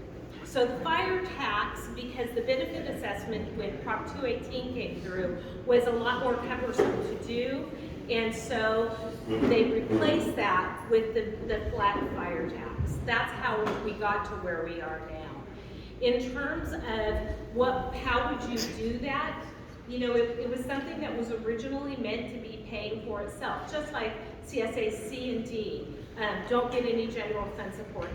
So the fire tax, because the benefit assessment when Prop 218 came through, was a lot more cumbersome to do. And so they replaced that with the flat fire tax. That's how we got to where we are now. In terms of how would you do that? You know, it was something that was originally meant to be paying for itself, just like CSA C and D don't get any general fund support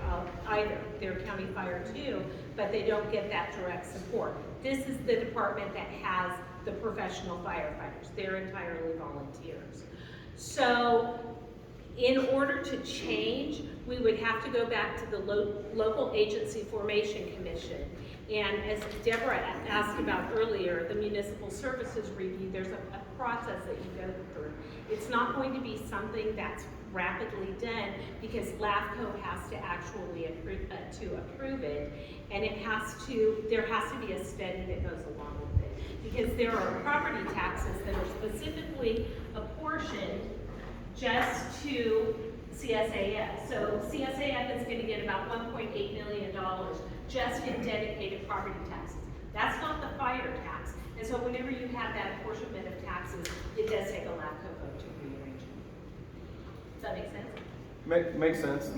either. They're county fire too, but they don't get that direct support. This is the department that has the professional firefighters. They're entirely volunteers. So in order to change, we would have to go back to the local agency formation commission. And as Deborah asked about earlier, the municipal services review, there's a process that you go through. It's not going to be something that's rapidly done because LAFCO has to actually approve it, and there has to be a study that goes along with it, because there are property taxes that are specifically apportioned just to CSAF. So CSAF is going to get about $1.8 million just in dedicated property taxes. That's not the fire tax. And so whenever you have that apportionment of taxes, it does take a LAFCO vote to rearrange it. Does that make sense? Makes sense.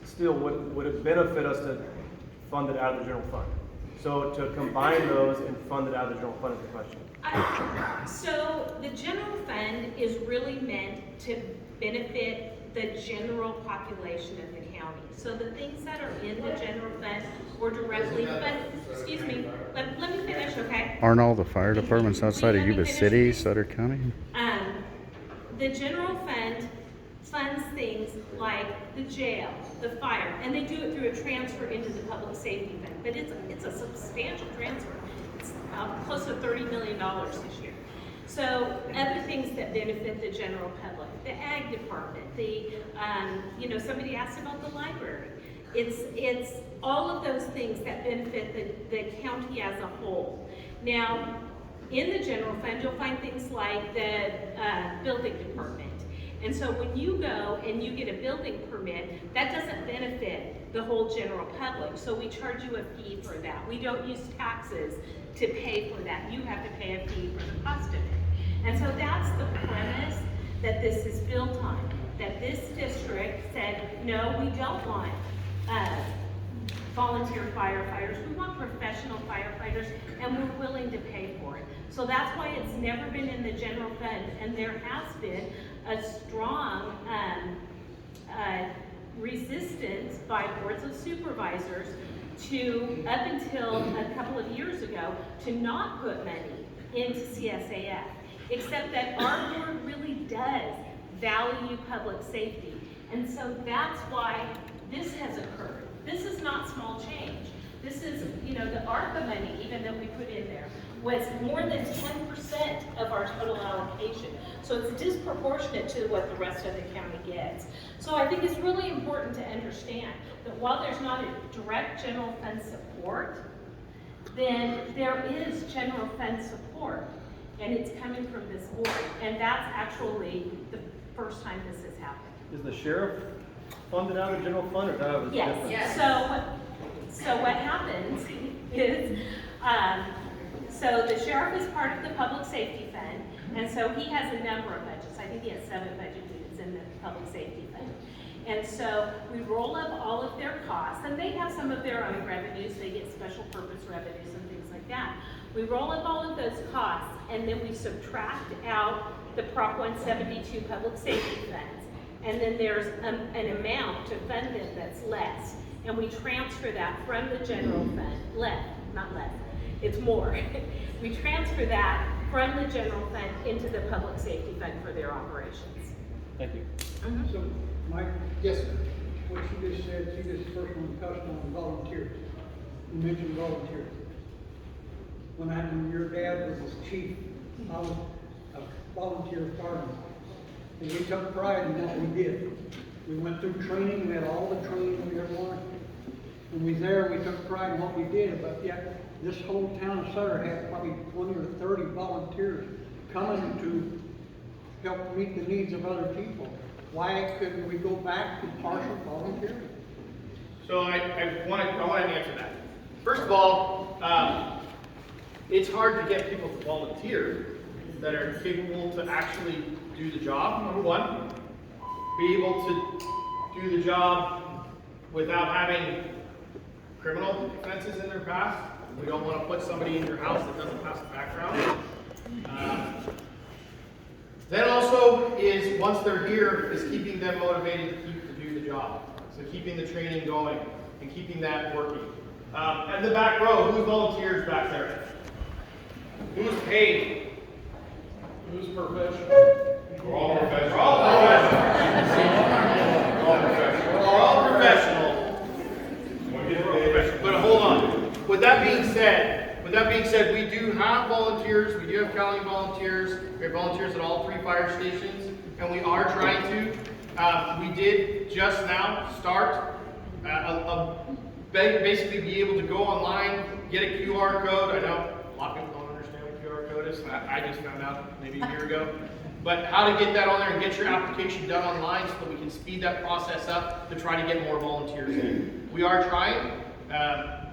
Still, would it benefit us to fund it out of the general fund? So to combine those and fund it out of the general fund is the question. So the general fund is really meant to benefit the general population of the county. So the things that are in the general fund or directly funded, excuse me, let me finish, okay? Aren't all the fire departments outside of Yuba City, Sutter County? The general fund funds things like the jail, the fire, and they do it through a transfer into the public safety fund. But it's a substantial transfer. It's close to $30 million this year. So other things that benefit the general public, the ag department, somebody asked about the library. It's all of those things that benefit the county as a whole. Now, in the general fund, you'll find things like the building department. And so when you go and you get a building permit, that doesn't benefit the whole general public. So we charge you a fee for that. We don't use taxes to pay for that. You have to pay a fee for the cost of it. And so that's the premise that this is built on. That this district said, no, we don't want volunteer firefighters. We want professional firefighters, and we're willing to pay for it. So that's why it's never been in the general fund, and there has been a strong resistance by boards of supervisors to, up until a couple of years ago, to not put money into CSAF, except that our board really does value public safety. And so that's why this has occurred. This is not small change. This is, the ARPA money even that we put in there was more than 10% of our total allocation. So it's disproportionate to what the rest of the county gets. So I think it's really important to understand that while there's not a direct general fund support, then there is general fund support, and it's coming from this board. And that's actually the first time this has happened. Is the sheriff funded out of general fund or out of the Yes. different? So what happens is, so the sheriff is part of the public safety fund, and so he has a number of budgets. I think he has 7 budget units in the public safety fund. And so we roll up all of their costs, and they have some of their own revenues. They get special purpose revenues and things like that. We roll up all of those costs, and then we subtract out the Prop 172 public safety funds. And then there's an amount to fund them that's less. And we transfer that from the general fund, not less, it's more. We transfer that from the general fund into the public safety fund for their operations. Thank you. So, Mike? Yes, sir. What she just said, she just first one touched on volunteers. You mentioned volunteers. When your dad was chief, I was a volunteer fireman. And we took pride in what we did. We went through training, we had all the training we ever wanted. When we was there, we took pride in what we did, but yet this whole town of Sutter had probably 20 or 30 volunteers coming to help meet the needs of other people. Why couldn't we go back to partial volunteering? So I want to answer that. First of all, it's hard to get people to volunteer that are capable to actually do the job, number one. Be able to do the job without having criminal offenses in their past. We don't want to put somebody in your house that doesn't pass the background. Then also is, once they're here, is keeping them motivated to do the job. So keeping the training going and keeping that working. At the back row, who volunteers back there? Who's paid? Who's professional? We're all professional. We're all professional. We're all professional. But hold on. With that being said, we do have volunteers. We do have county volunteers. We have volunteers at all 3 fire stations, and we are trying to. We did just now start basically be able to go online, get a QR code. I know a lot of people don't understand what QR code is. I just found out maybe a year ago. But how to get that on there and get your application done online so that we can speed that process up to try to get more volunteers in. We are trying.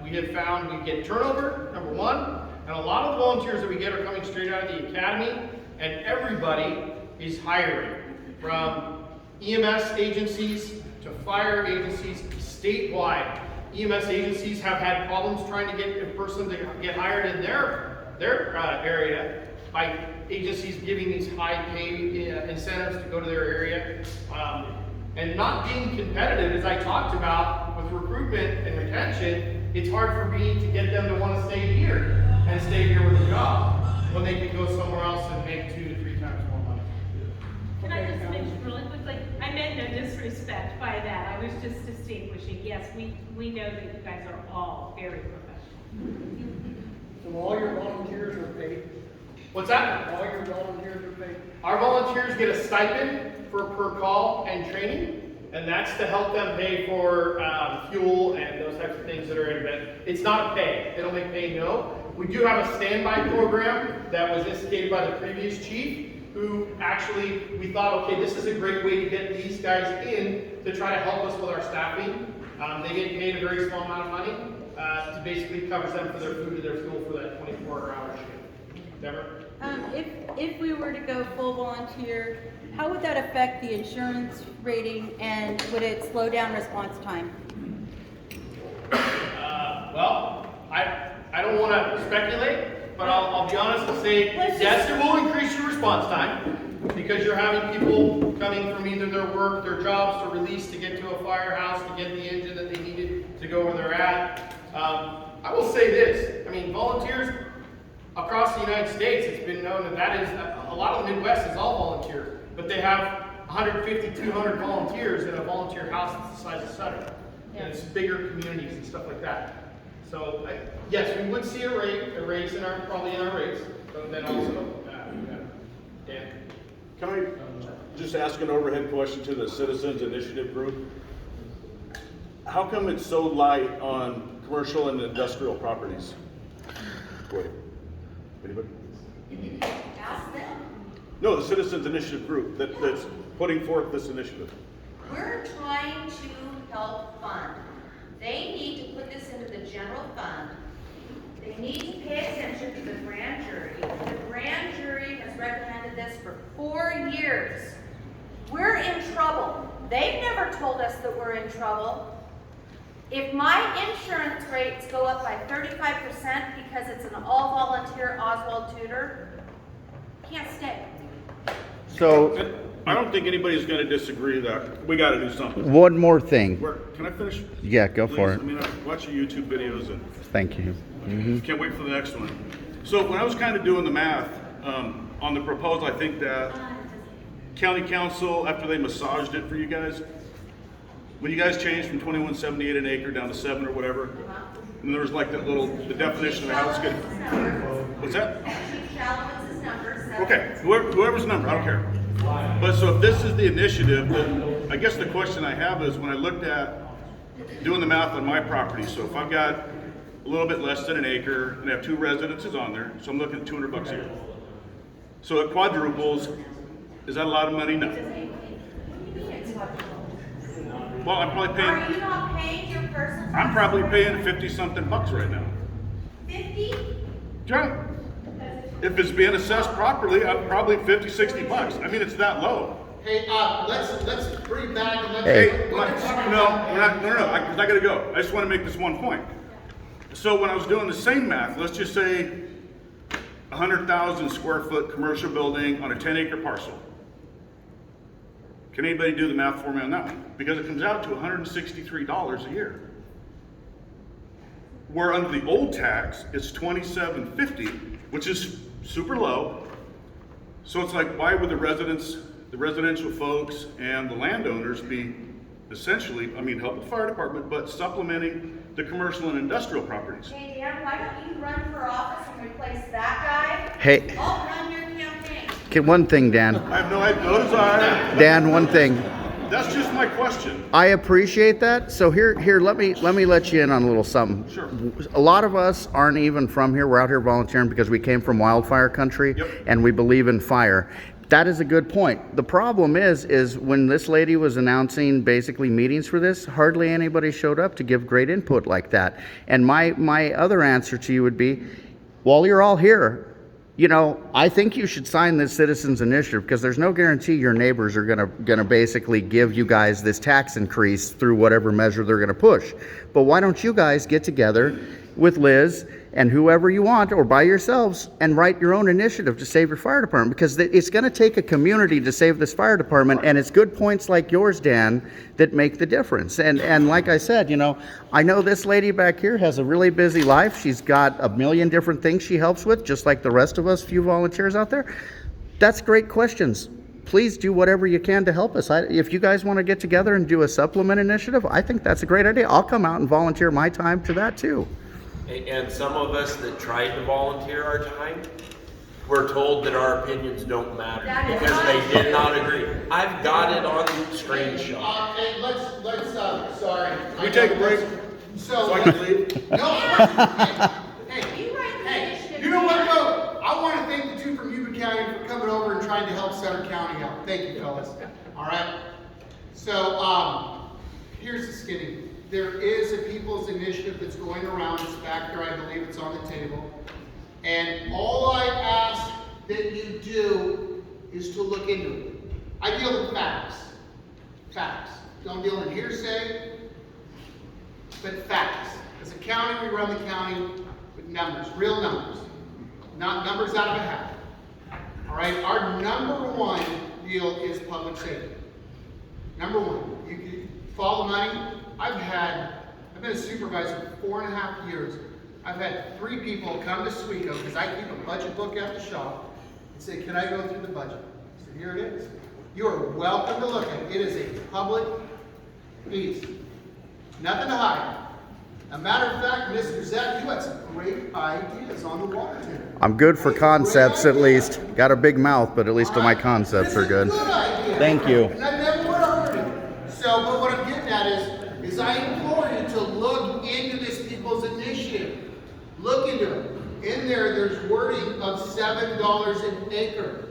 We have found we get turnover, number one, and a lot of the volunteers that we get are coming straight out of the academy, and everybody is hiring, from EMS agencies to fire agencies statewide. EMS agencies have had problems trying to get a person to get hired in their area by agencies giving these high pay incentives to go to their area. And not being competitive, as I talked about with recruitment and retention, it's hard for me to get them to want to stay here and stay here with a job when they can go somewhere else and make 2 to 3 times more money. Can I just mention really quickly, I meant no disrespect by that. I was just distinguishing. Yes, we know that you guys are all very professional. So all your volunteers are paid? What's that? All your volunteers are paid? Our volunteers get a stipend for per call and training, and that's to help them pay for fuel and those types of things that are in it. It's not a pay. They don't make pay, no. We do have a standby program that was instigated by the previous chief, who actually, we thought, okay, this is a great way to get these guys in to try to help us with our staffing. They get paid a very small amount of money to basically cover them for their food and their fuel for that 24-hour shift. Deborah? If we were to go full volunteer, how would that affect the insurance rating, and would it slow down response time? Well, I don't want to speculate, but I'll be honest and say, yes, it will increase your response time because you're having people coming from either their work, their jobs, to release to get to a firehouse to get the engine that they needed to go where they're at. I will say this, I mean, volunteers across the United States, it's been known that is, a lot of the Midwest is all volunteers, but they have 150, 200 volunteers in a volunteer house that's the size of Sutter. And it's bigger communities and stuff like that. So, yes, we would see a raise in our, probably in our rates, but then also, Dan. Can I just ask an overhead question to the Citizens Initiative group? How come it's so light on commercial and industrial properties? Wait, anybody? Ask them. No, the Citizens Initiative group that's putting forth this initiative. We're trying to help fund. They need to put this into the general fund. They need to pay attention to the grand jury. The grand jury has recommended this for 4 years. We're in trouble. They've never told us that we're in trouble. If my insurance rates go up by 35% because it's an all-volunteer Oswald tutor, can't stay. So, I don't think anybody's going to disagree that we got to do something. one more thing. Can I finish? Yeah, go Please? for it. I mean, I watch your YouTube videos and Thank you. can't wait for the next one. So when I was kind of doing the math on the proposal, I think that county council, after they massaged it for you guys, when you guys changed from 2178 an acre down to 7 or whatever, and there was like that little, the definition of how it's good. What's that? Okay, whoever's number, I don't care. But so if this is the initiative, then I guess the question I have is when I looked at doing the math on my property, so if I've got a little bit less than an acre and I have 2 residences on there, so I'm looking at $200 a year. So it quadruples, is that a lot of money? No. Well, I'm probably paying. Are you not paying your personal? I'm probably paying 50 something bucks right now. 50? Yeah. If it's being assessed properly, I'm probably 50, 60 bucks. I mean, it's that low. Hey, let's bring back and let's. Hey. No, we're not, no, because I gotta go. I just wanna make this one point. So when I was doing the same math, let's just say 100,000 square foot commercial building on a 10-acre parcel. Can anybody do the math for me on that one? Because it comes out to $163 a year. Where under the old tax, it's $27.50, which is super low. So it's like, why would the residential folks and the landowners be essentially, I mean, help the fire department, but supplementing the commercial and industrial properties? Hey, Dan, why don't you run for office and replace that guy? Hey. I'll run your campaign. Okay, one thing, Dan. I have no desire. Dan, one thing. That's just my question. I appreciate that. So here, let me let you in on a little something. Sure. A lot of us aren't even from here. We're out here volunteering because we came from wildfire country, Yep. and we believe in fire. That is a good point. The problem is when this lady was announcing basically meetings for this, hardly anybody showed up to give great input like that. And my other answer to you would be, while you're all here, you know, I think you should sign this citizens initiative because there's no guarantee your neighbors are gonna basically give you guys this tax increase through whatever measure they're gonna push. But why don't you guys get together with Liz and whoever you want, or by yourselves, and write your own initiative to save your fire department? Because it's going to take a community to save this fire department, and it's good points like yours, Dan, that make the difference. And like I said, you know, I know this lady back here has a really busy life. She's got a million different things she helps with, just like the rest of us few volunteers out there. That's great questions. Please do whatever you can to help us. If you guys want to get together and do a supplement initiative, I think that's a great idea. I'll come out and volunteer my time to that too. And some of us that tried to volunteer our time were told that our opinions don't matter because they did not agree. I've got it on screenshot. Hey, let's, sorry. Can we take a break? So I can leave? No. Hey, you know what though? I want to thank the two from Yuba County for coming over and trying to help Sutter County out. Thank you, fellas. All right. So, here's the skinny. There is a people's initiative that's going around. It's back there. I believe it's on the table. And all I ask that you do is to look into it. I deal with facts. Facts. Don't deal in hearsay, but facts. As a county, we run the county with numbers, real numbers, not numbers out of a hat. All right? Our number one deal is public safety. Number one. You can follow the money. I've been a supervisor for 4.5 years. I've had 3 people come to Sweeto because I keep a budget book at the shop and say, can I go through the budget? I said, here it is. You are welcome to look at it. It is a public piece. Nothing to hide. A matter of fact, Mr. Zach, you had some great ideas on the water tank. I'm good for concepts at least. Got a big mouth, but at least my concepts are good. Thank you. And I never would have heard it. So, but what I'm getting at is I implore you to look into this people's initiative. Look into it. In there, there's wording of $7 an acre.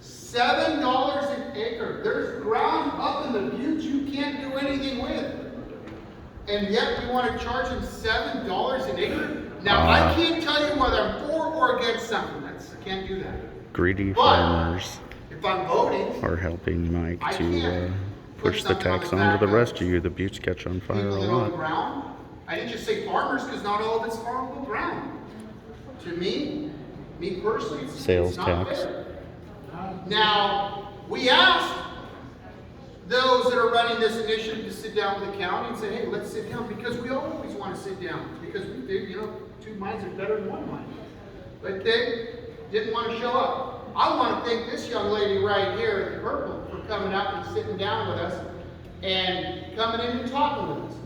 $7 an acre. There's ground up in the buttes you can't do anything with. And yet we want to charge them $7 an acre? Now, I can't tell you whether I'm for or against something. I can't do that. Greedy But farmers if I'm voting, are helping Mike I to can't push the something on tax the on to back the of rest of you. The buttes catch on fire a people that own the lot. ground. I didn't just say farmers because not all of it's farmable ground. To me personally, Sales it's not tax. fair. Now, we asked those that are running this initiative to sit down with the county and say, hey, let's sit down, because we always want to sit down, because we think, you know, 2 minds are better than 1 mind. But they didn't want to show up. I want to thank this young lady right here in purple for coming out and sitting down with us and coming in and talking with us.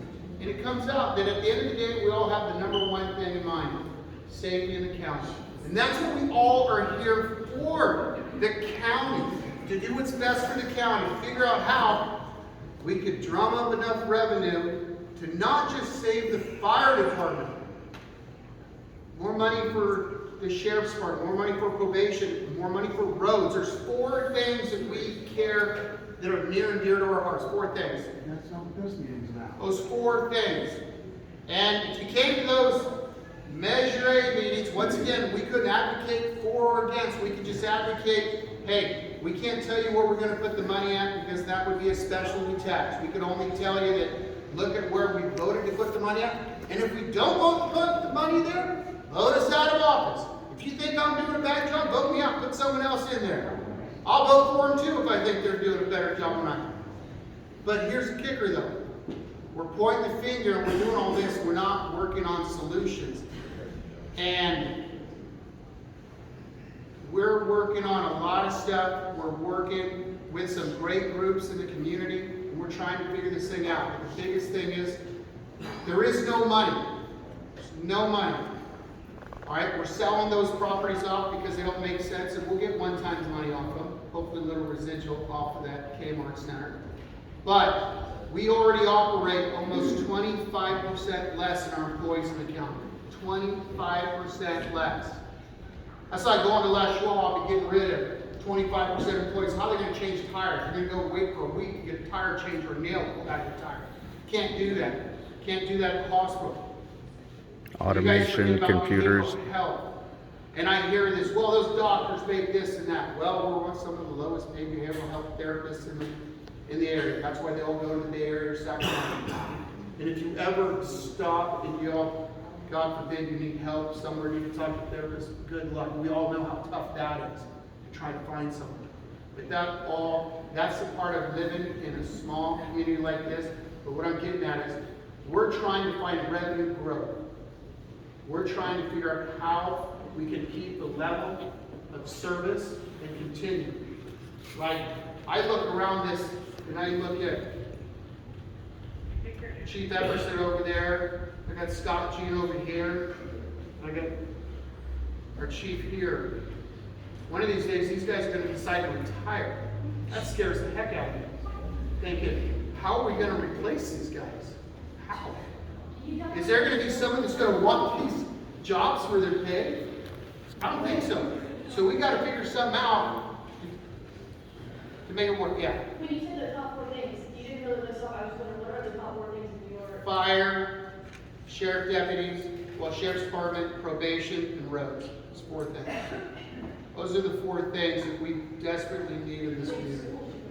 And it comes out that at the end of the day, we all have the number one thing in mind: safety in the county. And that's what we all are here for, the county, to do what's best for the county, figure out how we could drum up enough revenue to not just save the fire department, more money for the sheriff's department, more money for probation, more money for roads. There's 4 things that we care that are near and dear to our hearts. 4 things. That's not what this means now. Those 4 things. And if you came to those Measure A meetings, once again, we couldn't advocate for or against. We could just advocate, hey, we can't tell you where we're going to put the money at because that would be a specialty tax. We could only tell you that look at where we voted to put the money at. And if we don't want to put the money there, vote us out of office. If you think I'm doing a bad job, vote me out. Put someone else in there. I'll vote for them too if I think they're doing a better job than I am. But here's the kicker though. We're pointing the finger and we're doing all this. We're not working on solutions. And we're working on a lot of stuff. We're working with some great groups in the community. And we're trying to figure this thing out. But the biggest thing is there is no money. There's no money. All right, we're selling those properties off because they don't make sense, and we'll get one-time money off them. Hopefully a little residual off of that Kmart Center. But we already operate almost 25% less in our employees in the county. 25% less. That's like going to Les Schwab and getting rid of 25% employees. How are they going to change tires? They're going to go wait for a week to get a tire change or a nail pulled out of your tire. Can't do that. Can't do that at the hospital. Automation, computers. Health. And I hear this, well, those doctors make this and that. Well, we're some of the lowest paid behavioral health therapists in the area. That's why they all go to the Bay Area or Sacramento. And if you ever stop and yell, God forbid you need help somewhere, you need to talk to a therapist, good luck. We all know how tough that is to try to find someone. But that's the part of living in a small community like this. But what I'm getting at is we're trying to find revenue growth. We're trying to figure out how we can keep the level of service and continue. Like, I look around this and I look at Chief Everson over there. I got Scott Jean over here. I got our chief here. One of these days, these guys are going to decide to retire. That scares the heck out of me. Thinking, how are we going to replace these guys? How? Is there going to be someone that's going to want these jobs where they're paid? I don't think so. So we got to figure something out to make it work. Yeah. When you said the top 4 things, you didn't really list off. I was wondering, what are the top 4 things in your Fire, sheriff deputies, sheriff's department, probation, and roads. It's 4 things. Those are the 4 things that we desperately need in this community.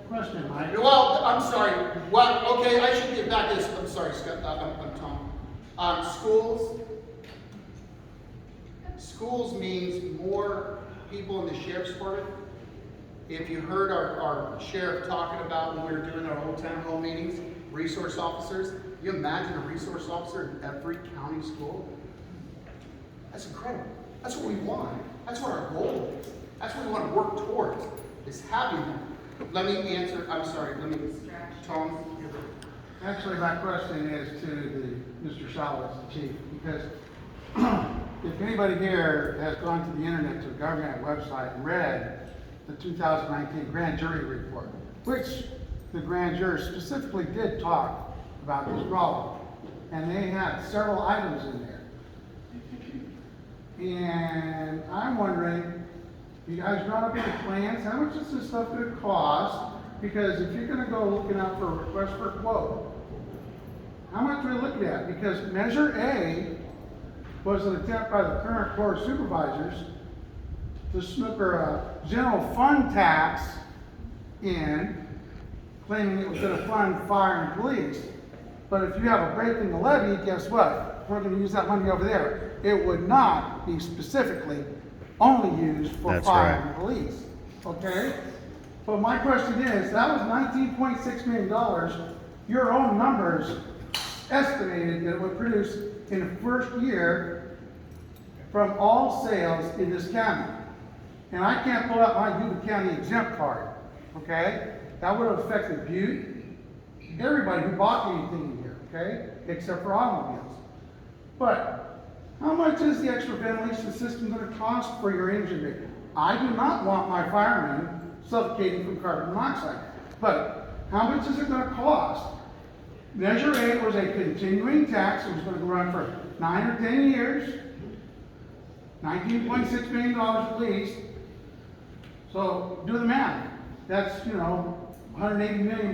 Question, Mike. Well, I'm sorry. Well, okay, I should get back to this. I'm sorry, Scott. I'm Tom. Schools. Schools means more people in the sheriff's department. If you heard our sheriff talking about when we were doing our old town hall meetings, resource officers, you imagine a resource officer in every county school? That's incredible. That's what we want. That's what our goal is. That's what we want to work towards, is having them. Let me answer, I'm sorry, Tom. Actually, my question is to Mr. Salas, the chief, because if anybody here has gone to the internet to the government website and read the 2019 grand jury report, which the grand jury specifically did talk about this problem, and they had several items in there. And I'm wondering, you guys brought up any plans? How much is this stuff going to cost? Because if you're going to go looking out for a request for a quote, how much are we looking at? Because Measure A was an attempt by the current Board of Supervisors to snooker a general fund tax in, claiming it was going to fund fire and police. But if you have a break in the levy, guess what? We're going to use that money over there. It would not be specifically only used for fire and police. Okay? But my question is, that was $19.6 million. Your own numbers estimated that it would produce in the first year from all sales in this county. And I can't pull out my Yuba County exempt card. Okay? That would have affected Butte, everybody who bought anything in here, okay? Except for automobiles. But how much is the extra ventilation system going to cost for your engine bay? I do not want my firemen suffocating from carbon monoxide. But how much is it going to cost? Measure A was a continuing tax. It was going to run for 9 or 10 years. $19.6 million at least. So do the math. That's, $180 million.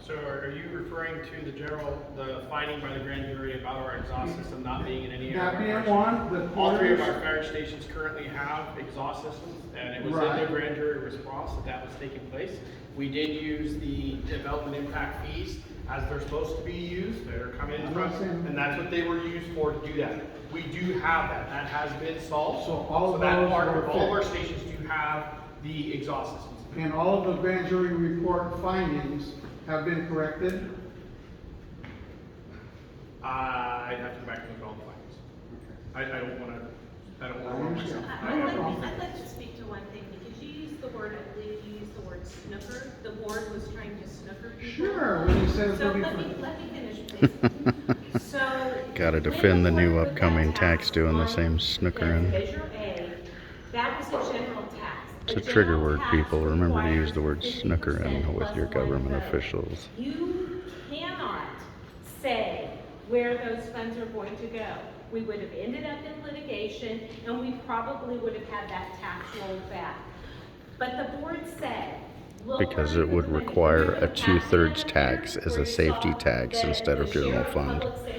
So are you referring to the finding by the grand jury about our exhaust system not being in any area? That being one, the All three of quarters- our fire stations currently have exhaust systems, and it was in Right. the grand jury response that was taking place. We did use the development impact fees as they're supposed to be used. They're coming in from, and that's what they were used for to do that. We do have that. That has been solved. So all of that those part were of all of our fixed. stations do have the exhaust systems. And all of the grand jury report findings have been corrected. I'd have to go back and look at all the findings. I don't want to. I don't want to wrong myself. I'd like to speak to one thing, because you used the word, I believe you used the word snooker. The board was trying to snooker people. Sure, when you said it's So gonna be let me finish, please. So. Gotta when defend the board new put that upcoming tax doing the on same snookering. Measure A, that was a general tax. It's a The trigger general word, tax people. Remember to use the word requires snookering 50% with your plus one government vote. officials. You cannot say where those funds are going to go. We would have ended up in litigation, and we probably would have had that tax rolled back. But the board said, look, Because where it would the money- require remember a the 2/3 packet tax where as a you safety saw tax the- instead of the general share of fund. public safety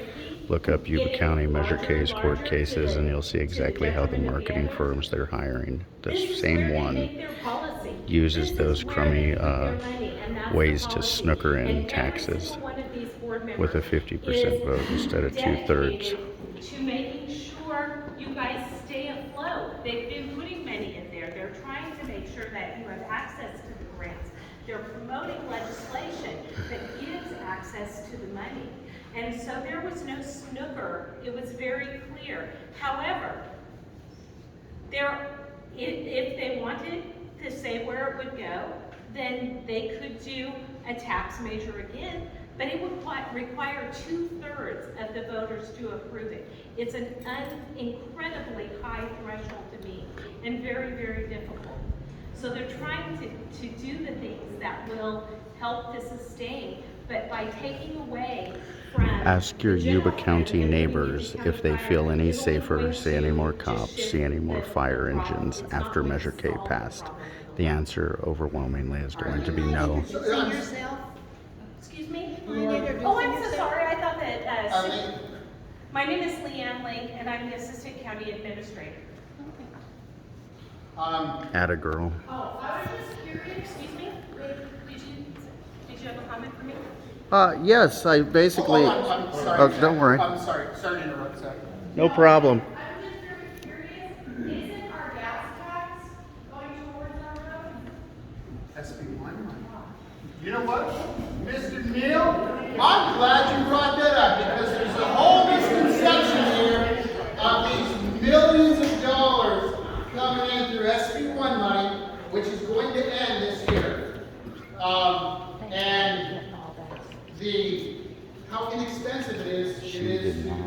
Look up Yuba getting County measure larger case, and court larger cases, to and the- you'll see to exactly how the detriment of the marketing others. firms they're hiring, the This is same where they one, make their policy. uses This those is where crummy they put their money, and that's the ways to policy. snooker in And every taxes single one of these board with a members 50% is vote instead of 2/3. dedicated to making sure you guys stay afloat. They've been putting money in there. They're trying to make sure that you have access to the grants. They're promoting legislation that gives access to the money. And so there was no snooker. It was very clear. However, if they wanted to say where it would go, then they could do a tax measure again, but it would require 2/3 of the voters to approve it. It's an incredibly high threshold to meet and very, very difficult. So they're trying to do the things that will help to sustain, but by taking away from Ask your the Yuba general County fund and neighbors putting it if they to feel any it's only safer, going see any to more just cops, shift see any more the fire problem. engines It's not after going to Measure K solve the passed. problem. The answer overwhelmingly is going to be no. Excuse me? introducing Oh, I'm so yourself? sorry. I thought that, Arlene? my name is Leanne Link, and I'm the Assistant County Administrator. Atta girl. Oh, I was just curious. Excuse me? Did you have a comment for me? Yes, I basically. I'm sorry. Oh, don't worry. I'm sorry to interrupt, Zach. No problem. I'm just very curious, isn't our gas tax going towards our road? SB1. You know what, Mr. Neal, I'm glad you brought that up because there's a whole misconception here of these millions of dollars coming in through SB1 money, which is going to end this year. And how inexpensive it is to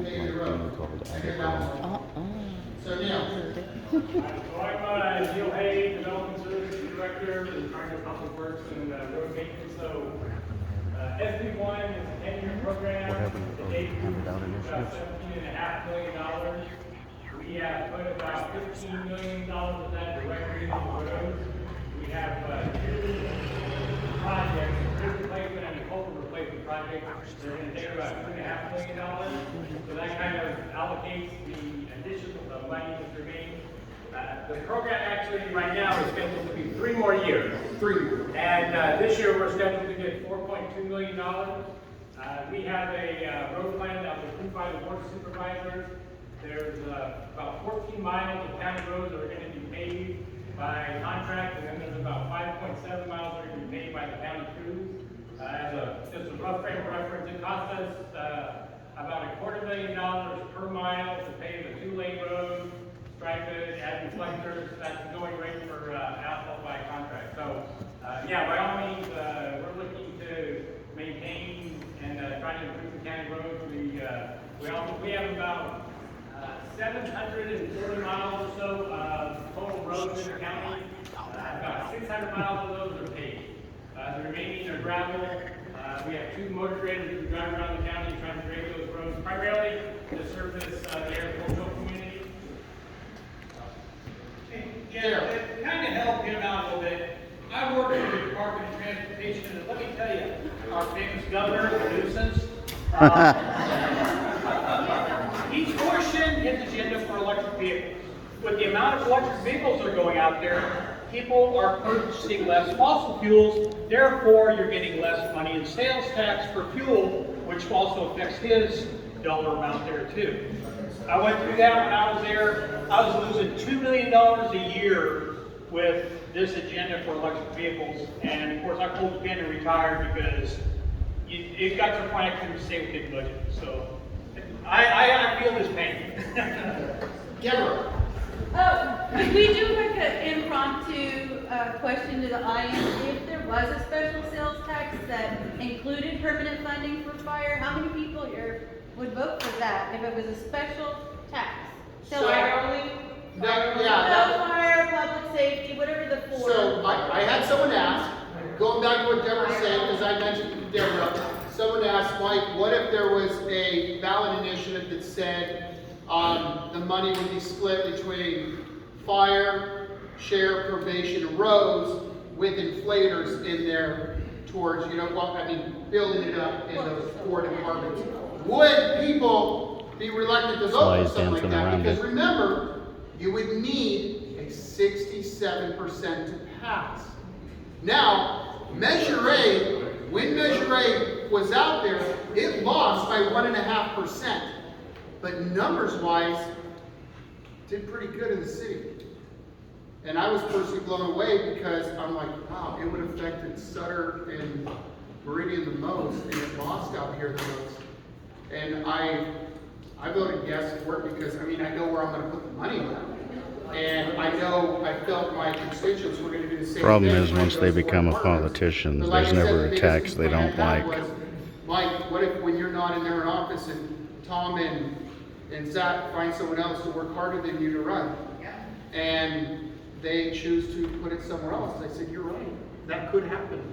pay the road. So Neil. So I'm Neil Hay, Development Services Director in charge of Public Works and Road Maintenance. So SB1 is a 10-year program. What happened? The date is Handed out about initiatives? $17.5 million. We have put about $15 million of that directly into the roads. We have two projects, bridge replacement and a culvert replacement project. They're going to take about $2.5 million. So that kind of allocates the additional money that's remaining. The program actually right now is scheduled to be 3 more years. And this year we're scheduled to get $4.2 million. We have a road plan that was approved by the board of supervisors. There's about 14 miles of county roads that are going to be paved by contract, and then there's about 5.7 miles that are going to be paved by the county crews. Just a rough frame of reference, it costs us about $250,000 per mile to pave a 2-lane road, stripe it, add reflectors. That's the going rate for asphalt by contract. So, yeah, by all means, we're looking to maintain and try to improve the county roads. We have about 740 miles or so of total roads in the county. About 600 miles of those are paved. The remaining are gravel. We have 2 motor graders that drive around the county trying to grade those roads, primarily to service the agricultural community. Yeah, to kind of help him out a little bit, I work in the Department of Transportation governor is a nuisance. He's pushing his agenda for electric vehicles. With the amount of electric vehicles that are going out there, people are purchasing less fossil fuels, therefore you're getting less money in sales tax for fuel, which also affects his dollar amount there too. I went through that when I was there. I was losing $2 million a year with this agenda for electric vehicles, and of course I pulled the pin and retired because it got to the point I couldn't stay within budget. So I feel this pain. Deborah. Oh, could we do like an impromptu question to the audience? If there was a special sales tax that included permanent funding for fire, how many people here would vote for that if it was a special tax? So fire only? Fire, public safety, whatever the four. So I had someone ask, going back to what Deborah said, because I mentioned to Deborah, someone asked, Mike, what if there was a ballot initiative that said the money would be split between fire, sheriff, probation, and roads with inflators in there towards, building it up in those four departments. Would people be reluctant to vote for something like that? Because remember, you would need a 67% to pass. Now, Measure A, when Measure A was out there, it lost by 1.5%. But numbers-wise, did pretty good in the city. And I was personally blown away because I'm like, wow, it would have affected Sutter and Meridian the most, and it lost out here the most. And I voted yes for it because, I know where I'm going to put the money on. And I felt my constituents were going to do the same thing. Problem is, once they become a politician, there's never a tax they don't like. Mike, what if when you're not in their office and Tom and Zach find someone else to work harder than you to run? And they choose to put it somewhere else. I said, you're right. That could happen.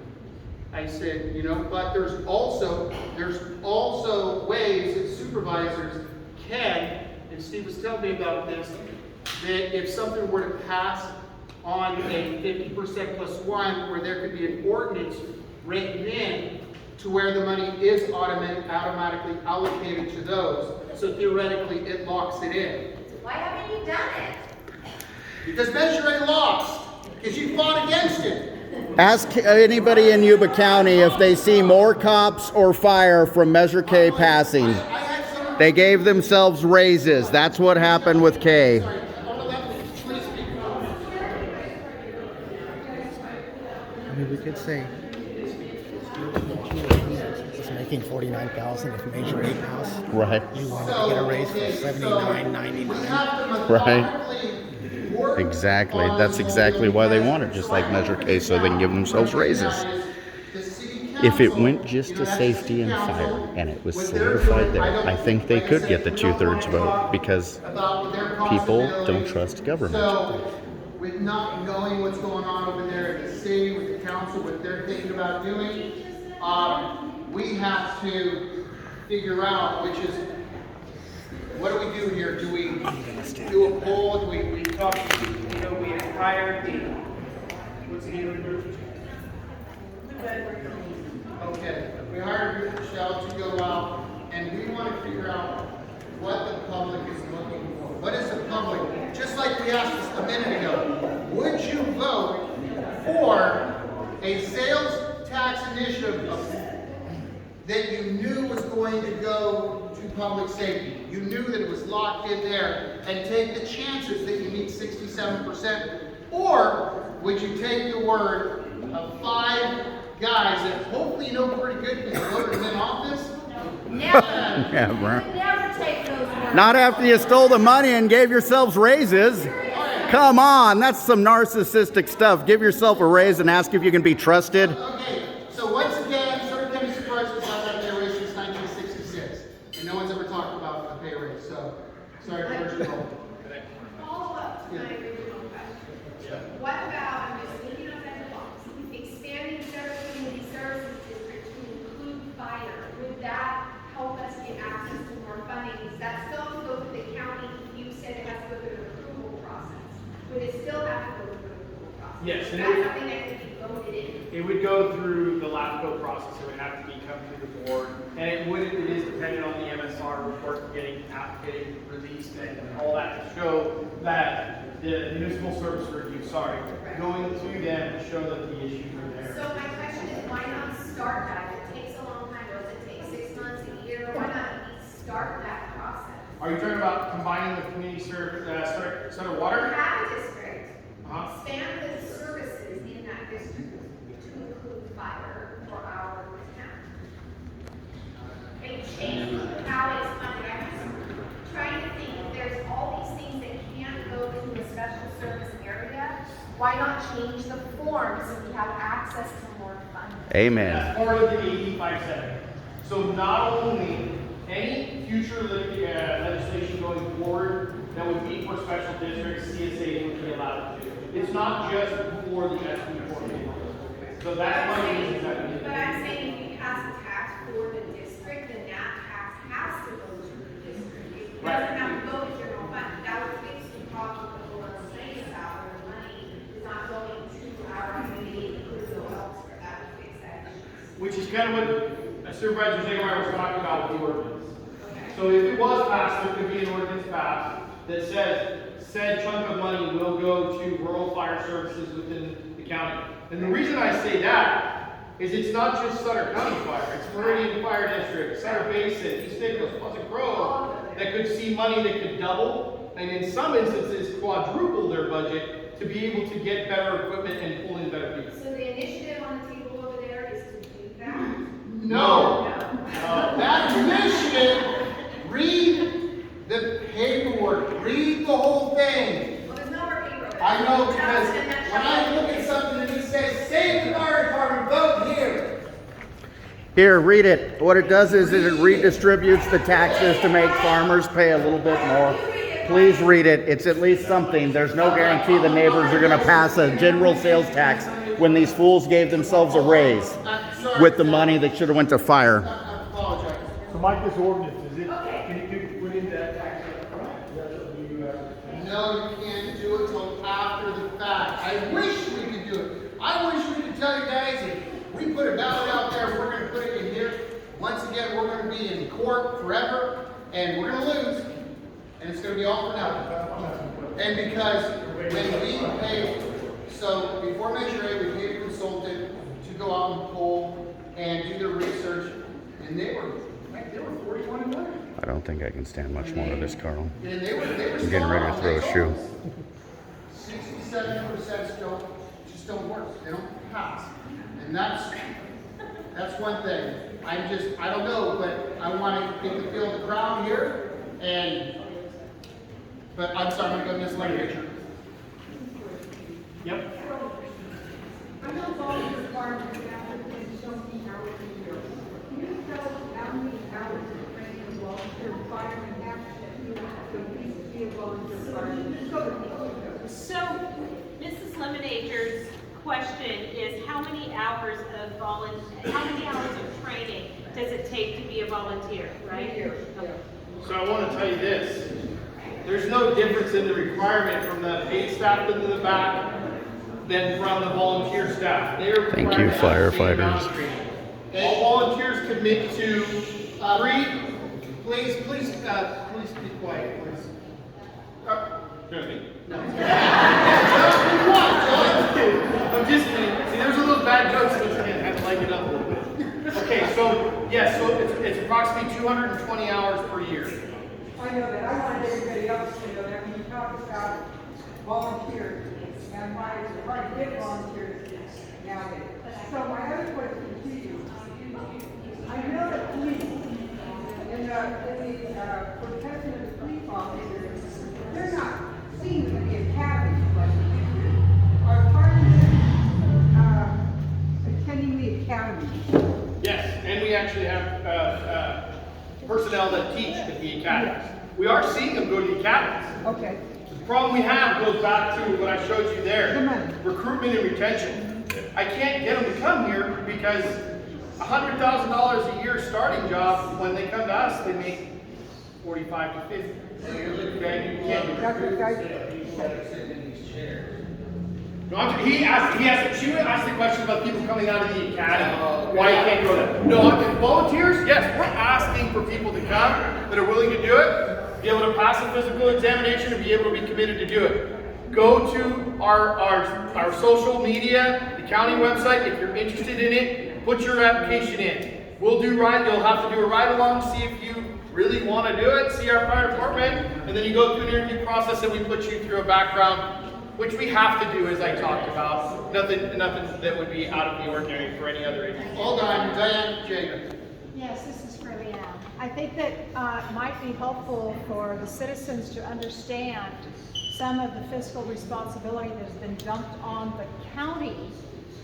I said, but there's also ways that supervisors can, and Steve was telling me about this, that if something were to pass on a 50% plus one, where there could be an ordinance written in to where the money is automatically allocated to those. So theoretically, it locks it in. Why haven't you done it? Because Measure A lost, because you fought against it. Ask anybody in Yuba County if they see more cops or fire from Measure K passing. They gave themselves raises. That's what happened with K. We could say it's making $49,000 if Measure 8 house. Right. You wanted to get a raise for $79.99. Right. Exactly. That's exactly why they want it, just like Measure K, so they can give themselves raises. If it went just to safety and fire, and it was solidified there, I think they could get the 2/3 vote, because people don't trust government. So, with not knowing what's going on over there in the city, with the council, what they're thinking about doing, we have to figure out, which is, what do we do here? Do we do a poll? Do we talk to people? We hired the, what's the name of the group? Okay, we hired a group, Michelle, to go out, and we want to figure out what the public is looking for. What is the public? Just like we asked a minute ago, would you vote for a sales tax initiative that you knew was going to go to public safety? You knew that it was locked in there, and take the chances that you need 67%? Or would you take the word of 5 guys that hopefully you know pretty good because you voted them in office? Never. Yeah, right. Never take those words. Not after you stole the money and gave yourselves raises. Come on, that's some narcissistic stuff. Give yourself a raise and ask if you can be trusted. Okay, so once again, Sutter County Supervisors have had a pay raise since 1966, and no one's ever talked about a pay raise, so sorry for your call. Follow up to my original question. What about, I'm just thinking outside the box, expanding Sutter Community Services District to include fire? Would that help us get access to more funding? Does that still have to go through the county? You said it has to go through an approval process. Would it still have to go through an approval process? Yes, Is and that something that could be voted in? It would go through the LAFCO process. It would have to be come to the board. And it is dependent on the MSR report getting released and all that to show that the municipal service review, going to them to show that the issues are there. So my question is, why not start that? It takes a long time. Does it take 6 months, a year? Why not at least start that process? Are you talking about combining the community service, Sutter Water? We have a district. Uh-huh. Expand the services in that district to include fire for our town. And change how it's funded. I'm just trying to think, if there's all these things that can't go to a special service area, why not change the form so we have access to more funding? Amen. That's part of the 8570. So not only any future legislation going forward that would be for special districts, CSA would be allowed to do. It's not just for the SB 48. So that's one of the reasons that we did. But I'm saying if you pass a tax for the district, then that tax has to go to the district. It doesn't have to go to general fund. That would fix the problem that we're saying about where the money is not going to our community, it could go elsewhere. That would fix that issue. Which is kind of what Supervisor Zagermeyer was talking about with the ordinance. So if it was passed, there could be an ordinance passed that says said chunk of money will go to rural fire services within the county. And the reason I say that is it's not just Sutter County Fire, it's Meridian Fire District, Sutter Basin, East Nicholas, Pleasant Grove, that could see money that could double, and in some instances quadruple their budget to be able to get better equipment and pull in better people. So the initiative on the table over there is to do that? No. That initiative, read the paperwork, read the whole thing. Well, there's no more paperwork. I know, because when I look at something and it says, save the fire department, vote here. Here, read it. What it does is it redistributes the taxes to make farmers pay a little bit more. Please read it. It's at least something. There's no guarantee the neighbors are going to pass a general sales tax when these fools gave themselves a raise with the money that should have went to fire. I apologize. So Mike, this ordinance, is it, can you put in that tax up front? Is that something you No, you can't do it till after the fact. I wish we could do it. I wish we could tell you guys, if we put a ballot out there, we're going to put it in here. Once again, we're going to be in court forever, and we're going to lose, and it's going to be all for nothing. And because when we pay, so before Measure A, we paid a consultant to go out and poll and do their research, and they were 41 and 1. I don't think I can stand much more of this, Carl. And they were I'm getting ready to throw a shoe. 67% still just don't work. They don't pass. And that's one thing. I don't know, but I want to get the feel of the crowd here. But I'm sorry, I'm going to go this later. Yep. I know volunteer farmers have to spend so many hours a year. Can you tell us how many hours of training a volunteer fireman has to be a volunteer fireman? So, Mrs. Lemonager's question is how many hours of training does it take to be a volunteer, right? So I want to tell you this. There's no difference in the requirement from the paid staff in the back than from the volunteer staff. They're Thank you, firefighters. All volunteers commit to Please be quiet, please. No. I'm just kidding. See, there's those bad jokes that I have to lighten it up a little bit. Okay, so yes, so it's approximately 220 hours per year. I know that. I wanted everybody else to know that when you talk about volunteers and why it's hard to get volunteers nowadays. So my other question to you, I know that police, in the protection of the police officers, they're not seen to be academies like we do. Are part of them attending the academy? Yes, and we actually have personnel that teach at the academies. We are seeing them go to the academies. Okay. The problem we have goes back to what I showed you there, recruitment and retention. I can't get them to come here because $100,000 a year starting job, when they come to us, they make 45 to 50. Okay, you can't do that. No, she asked the question about people coming out of the academy, why you can't go there. No, volunteers, yes, we're asking for people to come that are willing to do it, be able to pass a physical examination, and be able to be committed to do it. Go to our social media, the county website, if you're interested in it, put your application in. You'll have to do a ride along, see if you really want to do it, see our fire department, and then you go through an interview process and we put you through a background, which we have to do, as I talked about. Nothing that would be out of the ordinary for any other agency. All done, Diane Jager. Yes, this is for Leanne. I think that it might be helpful for the citizens to understand some of the fiscal responsibility that has been dumped on the county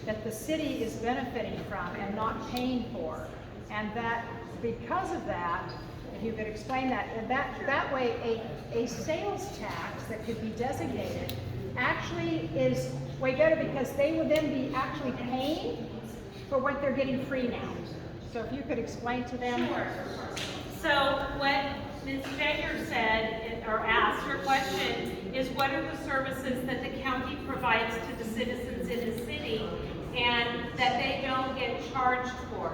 that the city is benefiting from and not paying for. And that because of that, if you could explain that, and that way a sales tax that could be designated actually is way better because they would then be actually paying for what they're getting free now. So if you could explain to them. Sure. So what Ms. Jager said, or asked, her question is what are the services that the county provides to the citizens in the city and that they don't get charged for?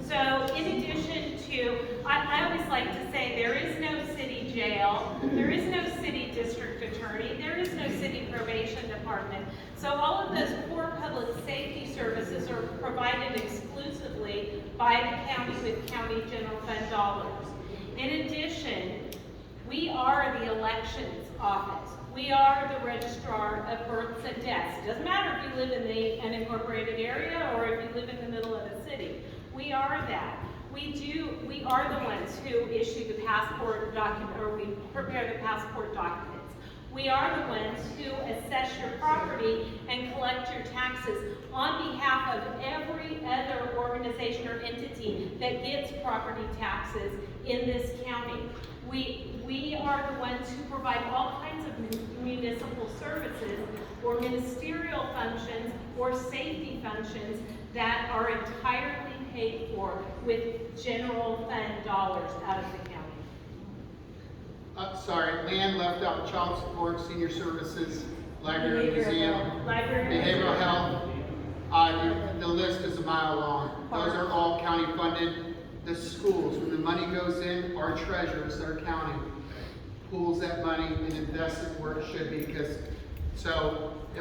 So in addition to, I always like to say there is no city jail, there is no city district attorney, there is no city probation department. So all of those core public safety services are provided exclusively by the county with county general fund dollars. In addition, we are the elections office. We are the registrar of births and deaths. It doesn't matter if you live in the unincorporated area or if you live in the middle of the city. We are that. We are the ones who issue the passport document, or we prepare the passport documents. We are the ones who assess your property and collect your taxes on behalf of every other organization or entity that gets property taxes in this county. We are the ones who provide all kinds of municipal services or ministerial functions or safety functions that are entirely paid for with general fund dollars out of the county. Sorry, Leanne left out child support, senior services, library, museum, behavioral health. The list is a mile long. Those are all county funded. The schools, when the money goes in, our treasurers, our county, pools that money and invests it where it should be, because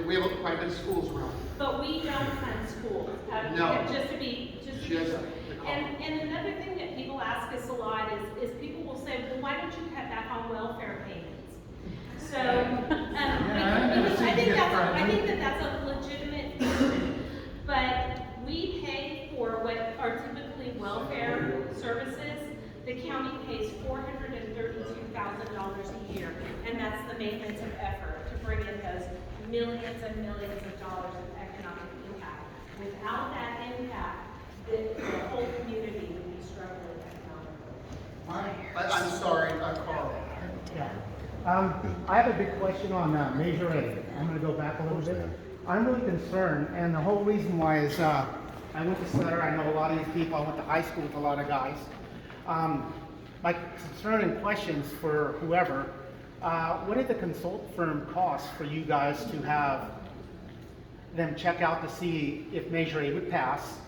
we have quite a bit of schools around. But we don't fund schools. No. Just to be and another thing that people ask us a lot is people will say, well, why don't you cut back on welfare payments? So because I think that's a legitimate question. But we pay for what are typically welfare services. The county pays $432,000 a year, and that's the maintenance of effort to bring in those millions and millions of dollars of economic impact. Without that impact, the whole community would be struggling economically. I'm sorry, Carl. Yeah. I have a big question on Measure A. I'm going to go back a little bit. I'm really concerned, and the whole reason why is I went to Sutter. I know a lot of these people. I went to high school with a lot of guys. My concern and questions for whoever, what did the consult firm cost for you guys to have them check out to see if Measure A would pass?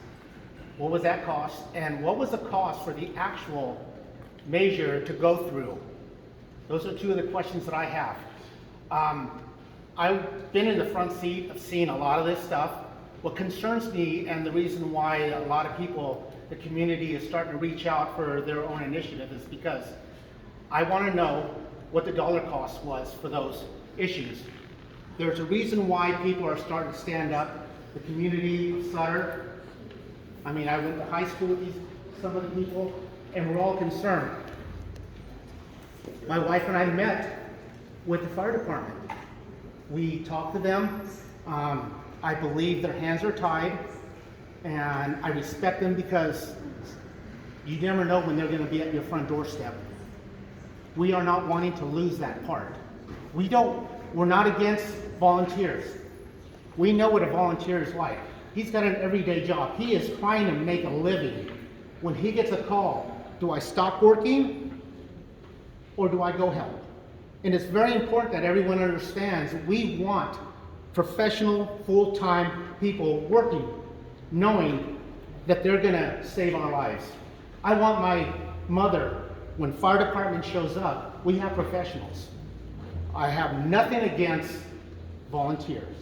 What was that cost? And what was the cost for the actual measure to go through? Those are two of the questions that I have. I've been in the front seat of seeing a lot of this stuff. What concerns me, and the reason why a lot of people, the community is starting to reach out for their own initiative, is because I want to know what the dollar cost was for those issues. There's a reason why people are starting to stand up. The community, Sutter, I mean, I went to high school with some of the people, and we're all concerned. My wife and I met with the fire department. We talked to them. I believe their hands are tied, and I respect them because you never know when they're going to be at your front doorstep. We are not wanting to lose that part. We're not against volunteers. We know what a volunteer is like. He's got an everyday job. He is trying to make a living. When he gets a call, do I stop working or do I go help? And it's very important that everyone understands we want professional, full-time people working, knowing that they're gonna save our lives. I want my mother, when fire department shows up, we have professionals. I have nothing against volunteers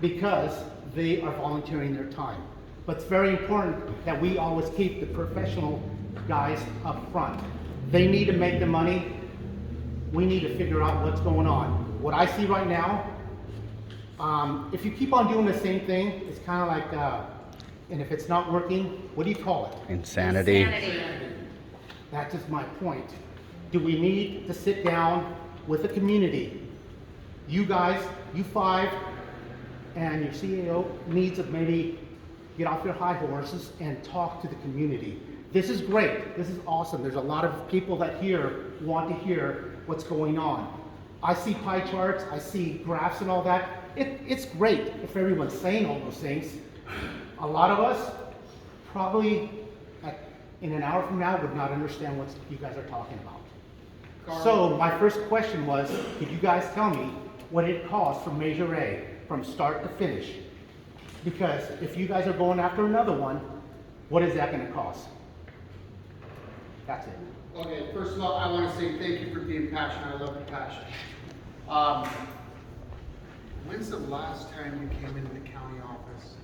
because they are volunteering their time. But it's very important that we always keep the professional guys up front. They need to make the money. We need to figure out what's going on. What I see right now, if you keep on doing the same thing, it's kind of like, and if it's not working, what do you call it? Insanity. That's just my point. Do we need to sit down with the community? You guys, you five, and your CEO needs to maybe get off your high horses and talk to the community. This is great. This is awesome. There's a lot of people that here want to hear what's going on. I see pie charts, I see graphs and all that. It's great if everyone's saying all those things. A lot of us probably in an hour from now would not understand what you guys are talking about. So my first question was, could you guys tell me what it costs for Measure A from start to finish? Because if you guys are going after another one, what is that gonna cost? That's it. Okay, first of all, I want to say thank you for being passionate. I love your passion. When's the last time you came into the county office?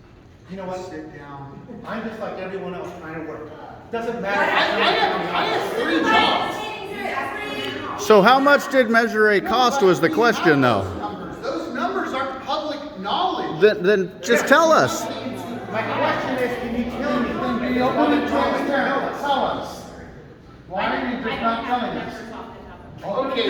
You know what? Sit down. I'm just like everyone else trying to work. Doesn't matter. I have 3 jobs. So how much did Measure A cost was the question though. Those numbers aren't public knowledge. Then just tell us. My question is, can you tell me? Be open and transparent. Tell us. Why are you just not telling us? Okay,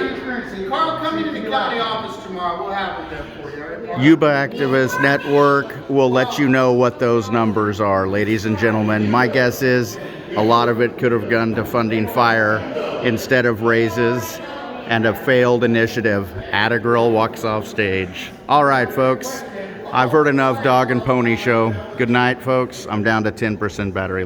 Carl, come into the county office tomorrow. We'll have it there for you, all right? Yuba Activist Network will let you know what those numbers are, ladies and gentlemen. My guess is a lot of it could have gone to funding fire instead of raises and a failed initiative. Atta girl walks off stage. All right, folks. I've heard enough dog and pony show. Good night, folks. I'm down to 10% battery.